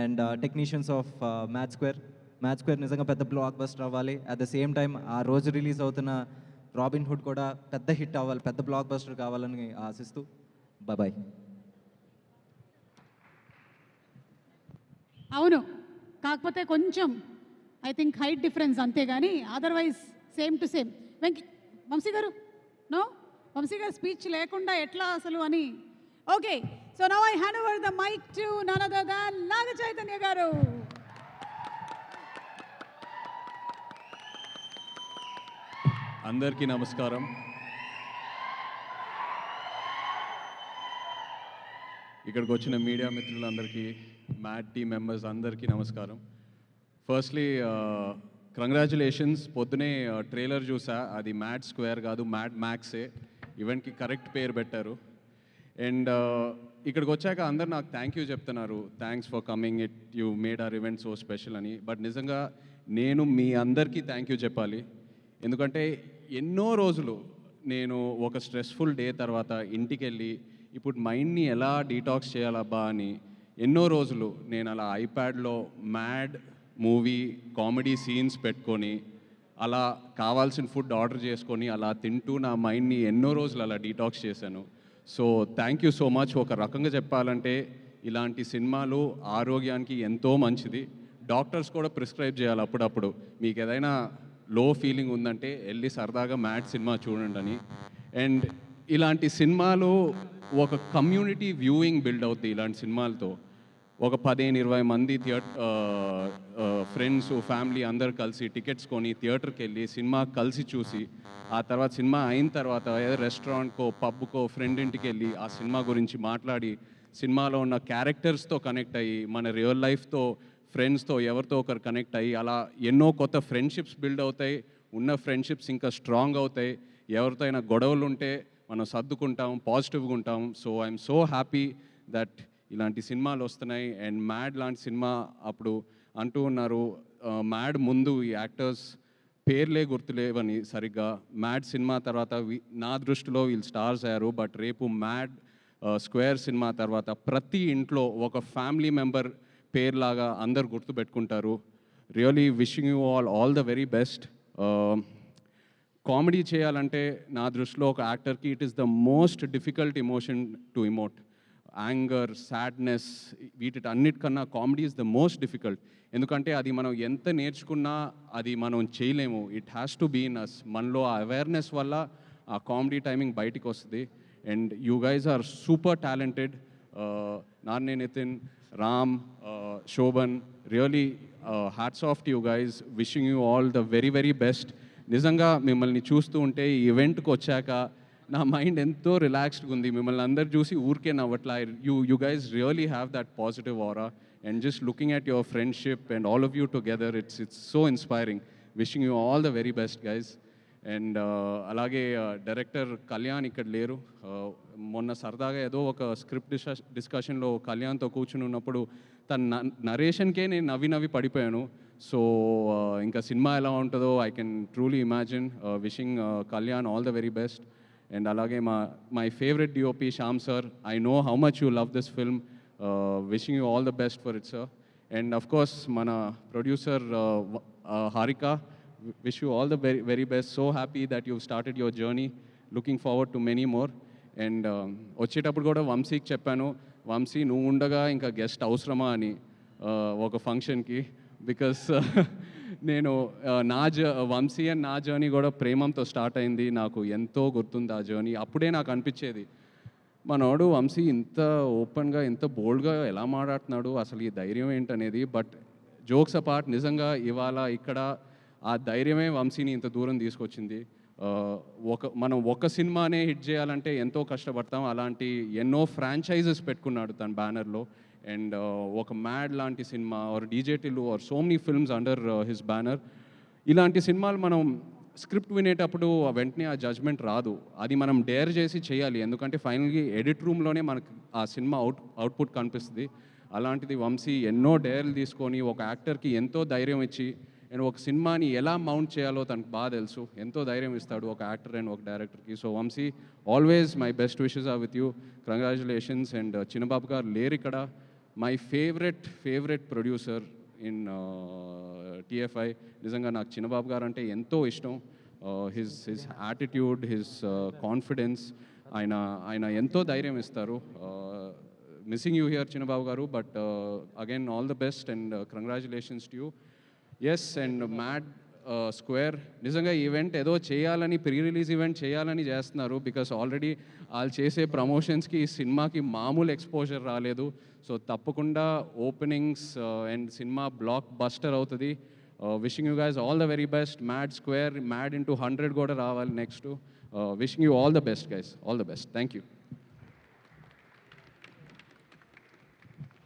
and technicians of mad square నిజంగా పెద్ద బ్లాక్ బస్టర్ అవ్వాలి. అట్ ద సేమ్ టైం ఆ రోజు రిలీజ్ అవుతున్న రాబిన్ హుడ్ కూడా పెద్ద హిట్ అవ్వాలి, పెద్ద బ్లాక్ బస్టర్ కావాలని ఆశిస్తూ బాయ్. అవును, కాకపోతే కొంచెం ఐ థింక్ హైట్ డిఫరెన్స్ అంతే కానీ otherwise same to same. Vamshi garu no, Vamshi garu speech లేకుండా ఎట్లా అసలు అని. Okay, so now I hand over the mic to none other than Naga Chaitanya garu. అందరికీ నమస్కారం. ఇక్కడికి వచ్చిన మీడియా మిత్రులందరికీ, మ్యాడ్ టీమ్ మెంబర్స్ అందరికీ నమస్కారం. Firstly congratulations. పొద్దునే ట్రైలర్ చూసా, అది మ్యాడ్ స్క్వేర్ కాదు, మ్యాడ్ మ్యాక్సే. ఈవెంట్కి కరెక్ట్ పేరు పెట్టారు. అండ్ ఇక్కడికి వచ్చాక అందరు నాకు థ్యాంక్ యూ చెప్తున్నారు, thanks for coming, you made our event so special అని. బట్ నిజంగా నేను మీ అందరికీ థ్యాంక్ యూ చెప్పాలి. ఎందుకంటే ఎన్నో రోజులు నేను ఒక స్ట్రెస్ఫుల్ డే తర్వాత ఇంటికి వెళ్ళి ఇప్పుడు మైండ్ని ఎలా డీటాక్స్ చేయాలబ్బా అని ఎన్నో రోజులు నేను అలా ఐప్యాడ్లో మ్యాడ్ మూవీ కామెడీ సీన్స్ పెట్టుకొని అలా కావాల్సిన ఫుడ్ ఆర్డర్ చేసుకొని అలా తింటూ నా మైండ్ని ఎన్నో రోజులు అలా డీటాక్స్ చేశాను. So thank you so much. ఒక రకంగా చెప్పాలంటే ఇలాంటి సినిమాలు ఆరోగ్యానికి ఎంతో మంచిది. డాక్టర్స్ కూడా ప్రిస్క్రైబ్ చేయాలి అప్పుడప్పుడు. మీకు ఏదైనా లో ఫీలింగ్ ఉందంటే వెళ్ళి సరదాగా మ్యాడ్ సినిమా చూడండి అని. అండ్ ఇలాంటి సినిమాలు ఒక కమ్యూనిటీ వ్యూయింగ్ బిల్డ్ అవుతుంది. ఇలాంటి సినిమాలతో ఒక 15-20 మంది ఫ్రెండ్స్ ఫ్యామిలీ అందరు కలిసి టికెట్స్ కొని థియేటర్కి వెళ్ళి సినిమా కలిసి చూసి ఆ తర్వాత సినిమా అయిన తర్వాత ఏదో రెస్టారెంట్కో పబ్కో ఫ్రెండ్ ఇంటికి వెళ్ళి ఆ సినిమా గురించి మాట్లాడి సినిమాలో ఉన్న క్యారెక్టర్స్తో కనెక్ట్ అయ్యి మన రియల్ లైఫ్తో ఫ్రెండ్స్తో ఎవరితో ఒకరు కనెక్ట్ అయ్యి అలా ఎన్నో కొత్త ఫ్రెండ్షిప్స్ బిల్డ్ అవుతాయి. ఉన్న ఫ్రెండ్షిప్స్ ఇంకా స్ట్రాంగ్ అవుతాయి. ఎవరితో అయినా గొడవలు ఉంటే మనం సర్దుకుంటాం, పాజిటివ్గా ఉంటాం. So I'm so happy that ఇలాంటి సినిమాలు వస్తున్నాయి. అండ్ మ్యాడ్ లాంటి సినిమా అప్పుడు అంటూ ఉన్నారు, మ్యాడ్ ముందు ఈ యాక్టర్స్ పేర్లే గుర్తులేవని సరిగ్గా. మ్యాడ్ సినిమా తర్వాత నా దృష్టిలో వీళ్ళు స్టార్స్ అయ్యారు. బట్ రేపు మ్యాడ్ స్క్వేర్ సినిమా తర్వాత ప్రతి ఇంట్లో ఒక ఫ్యామిలీ మెంబర్ పేర్లాగా అందరు గుర్తుపెట్టుకుంటారు. Really wishing you all the very best. Comedy చేయాలంటే నా దృష్టిలో ఒక యాక్టర్కి it is the most difficult emotion to emote. Anger, sadness, వీటికన్నా comedy is the most difficult. ఎందుకంటే అది మనం ఎంత నేర్చుకున్నా అది మనం చేయలేము. It has to be in us. మనలో ఆ అవేర్నెస్ వల్ల ఆ కామెడీ టైమింగ్ బయటికి వస్తుంది. And you guys are super talented. నాన్నే Nitin, Ram, Shobhan, really hats off to you guys. Wishing you all the very very best. నిజంగా మిమ్మల్ని చూస్తూ ఉంటే ఈ ఈవెంట్కి వచ్చాక నా మైండ్ ఎంతో రిలాక్స్డ్గా ఉంది. మిమ్మల్ని అందరు చూసి ఊరికే నవ్వట్లా. You guys really have that positive aura. And just looking at your friendship and all of you together, it's so inspiring. Wishing you all the very best guys. And అలాగే డైరెక్టర్ కళ్యాణ్ ఇక్కడ లేరు. మొన్న సరదాగా ఏదో ఒక స్క్రిప్ట్ డిస్కషన్లో కళ్యాణ్తో కూర్చుని ఉన్నప్పుడు తన నరేషన్కే నేను నవ్వి పడిపోయాను. సో ఇంకా సినిమా ఎలా ఉంటుందో I can truly imagine. Wishing Kalyan all the very best. And అలాగే my favourite DOP Shyam sir, I know how much you love this film. Wishing you all the best for it sir. And of course మన producer Harika, wish you all the very, very best. So happy that you've started your journey. Looking forward to many more. And వచ్చేటప్పుడు కూడా వంశీకి చెప్పాను, వంశీ నువ్వు ఉండగా ఇంకా guest అవసరమా అని ఒక ఫంక్షన్కి. బికాస్ నేను వంశీ అండ్ నా జర్నీ కూడా ప్రేమంతో స్టార్ట్ అయింది. నాకు ఎంతో గుర్తుంది ఆ జర్నీ. అప్పుడే నాకు అనిపించేది, మనోడు వంశీ ఇంత ఓపెన్గా ఇంత బోల్డ్గా ఎలా మాట్లాడుతున్నాడు, అసలు ఈ ధైర్యం ఏంటనేది. బట్ జోక్స్ అపార్ట్, నిజంగా ఇవాళ ఇక్కడ ఆ ధైర్యమే వంశీని ఇంత దూరం తీసుకొచ్చింది. మనం ఒక సినిమానే హిట్ చేయాలంటే ఎంతో కష్టపడతాం. అలాంటి ఎన్నో ఫ్రాంచైజెస్ పెట్టుకున్నాడు తన బ్యానర్లో. అండ్ ఒక మ్యాడ్ లాంటి సినిమా or DJ Tillu or so many films under his banner. ఇలాంటి సినిమాలు మనం స్క్రిప్ట్ వినేటప్పుడు వెంటనే ఆ జడ్జ్మెంట్ రాదు. అది మనం డేర్ చేసి చేయాలి. ఎందుకంటే ఫైనల్గా ఎడిట్ రూమ్లోనే మనకు ఆ సినిమా అవుట్పుట్ కనిపిస్తుంది. అలాంటిది వంశీ ఎన్నో డేర్లు తీసుకొని ఒక యాక్టర్కి ఎంతో ధైర్యం ఇచ్చి అండ్ ఒక సినిమాని ఎలా మౌంట్ చేయాలో తనకు బాగా తెలుసు. ఎంతో ధైర్యం ఇస్తాడు ఒక యాక్టర్ అండ్ ఒక డైరెక్టర్కి. So Vamshi, always my best wishes are with you. Congratulations. And Chinnababu garu లేరు ఇక్కడ. My favourite producer in TFI. నిజంగా నాకు చిన్నబాబు గారు అంటే ఎంతో ఇష్టం. హిజ్ యాటిట్యూడ్, హిజ్ కాన్ఫిడెన్స్, ఆయన ఎంతో ధైర్యం ఇస్తారు. Missing you here Chinnababu garu, but again all the best and congratulations to you. Yes, and Mad square నిజంగా ఈవెంట్ ఏదో చేయాలని, ప్రీ రిలీజ్ ఈవెంట్ చేయాలని చేస్తున్నారు. బికాస్ ఆల్రెడీ వాళ్ళు చేసే ప్రమోషన్స్కి ఈ సినిమాకి మామూలు ఎక్స్పోజర్ రాలేదు. సో తప్పకుండా openings and cinema blockbuster అవుతుంది. Wishing you guys all the very best. Mad Square, Mad into 100 కూడా రావాలి next. Wishing you all the best guys, all the best. Thank you.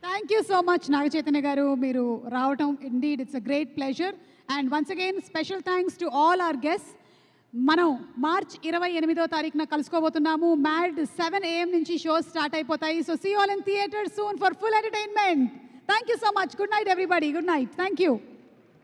Thank you so much Naga Chaitanya garu, మీరు రావటం indeed it's a great pleasure. And once again special thanks to all our guests. మనం March 28వ తారీఖున కలుసుకోబోతున్నాము. Mad 7 AM నుంచి shows start అయిపోతాయి. So see all in theatre soon for full entertainment. Thank you so much. Good night everybody. Good night. Thank you.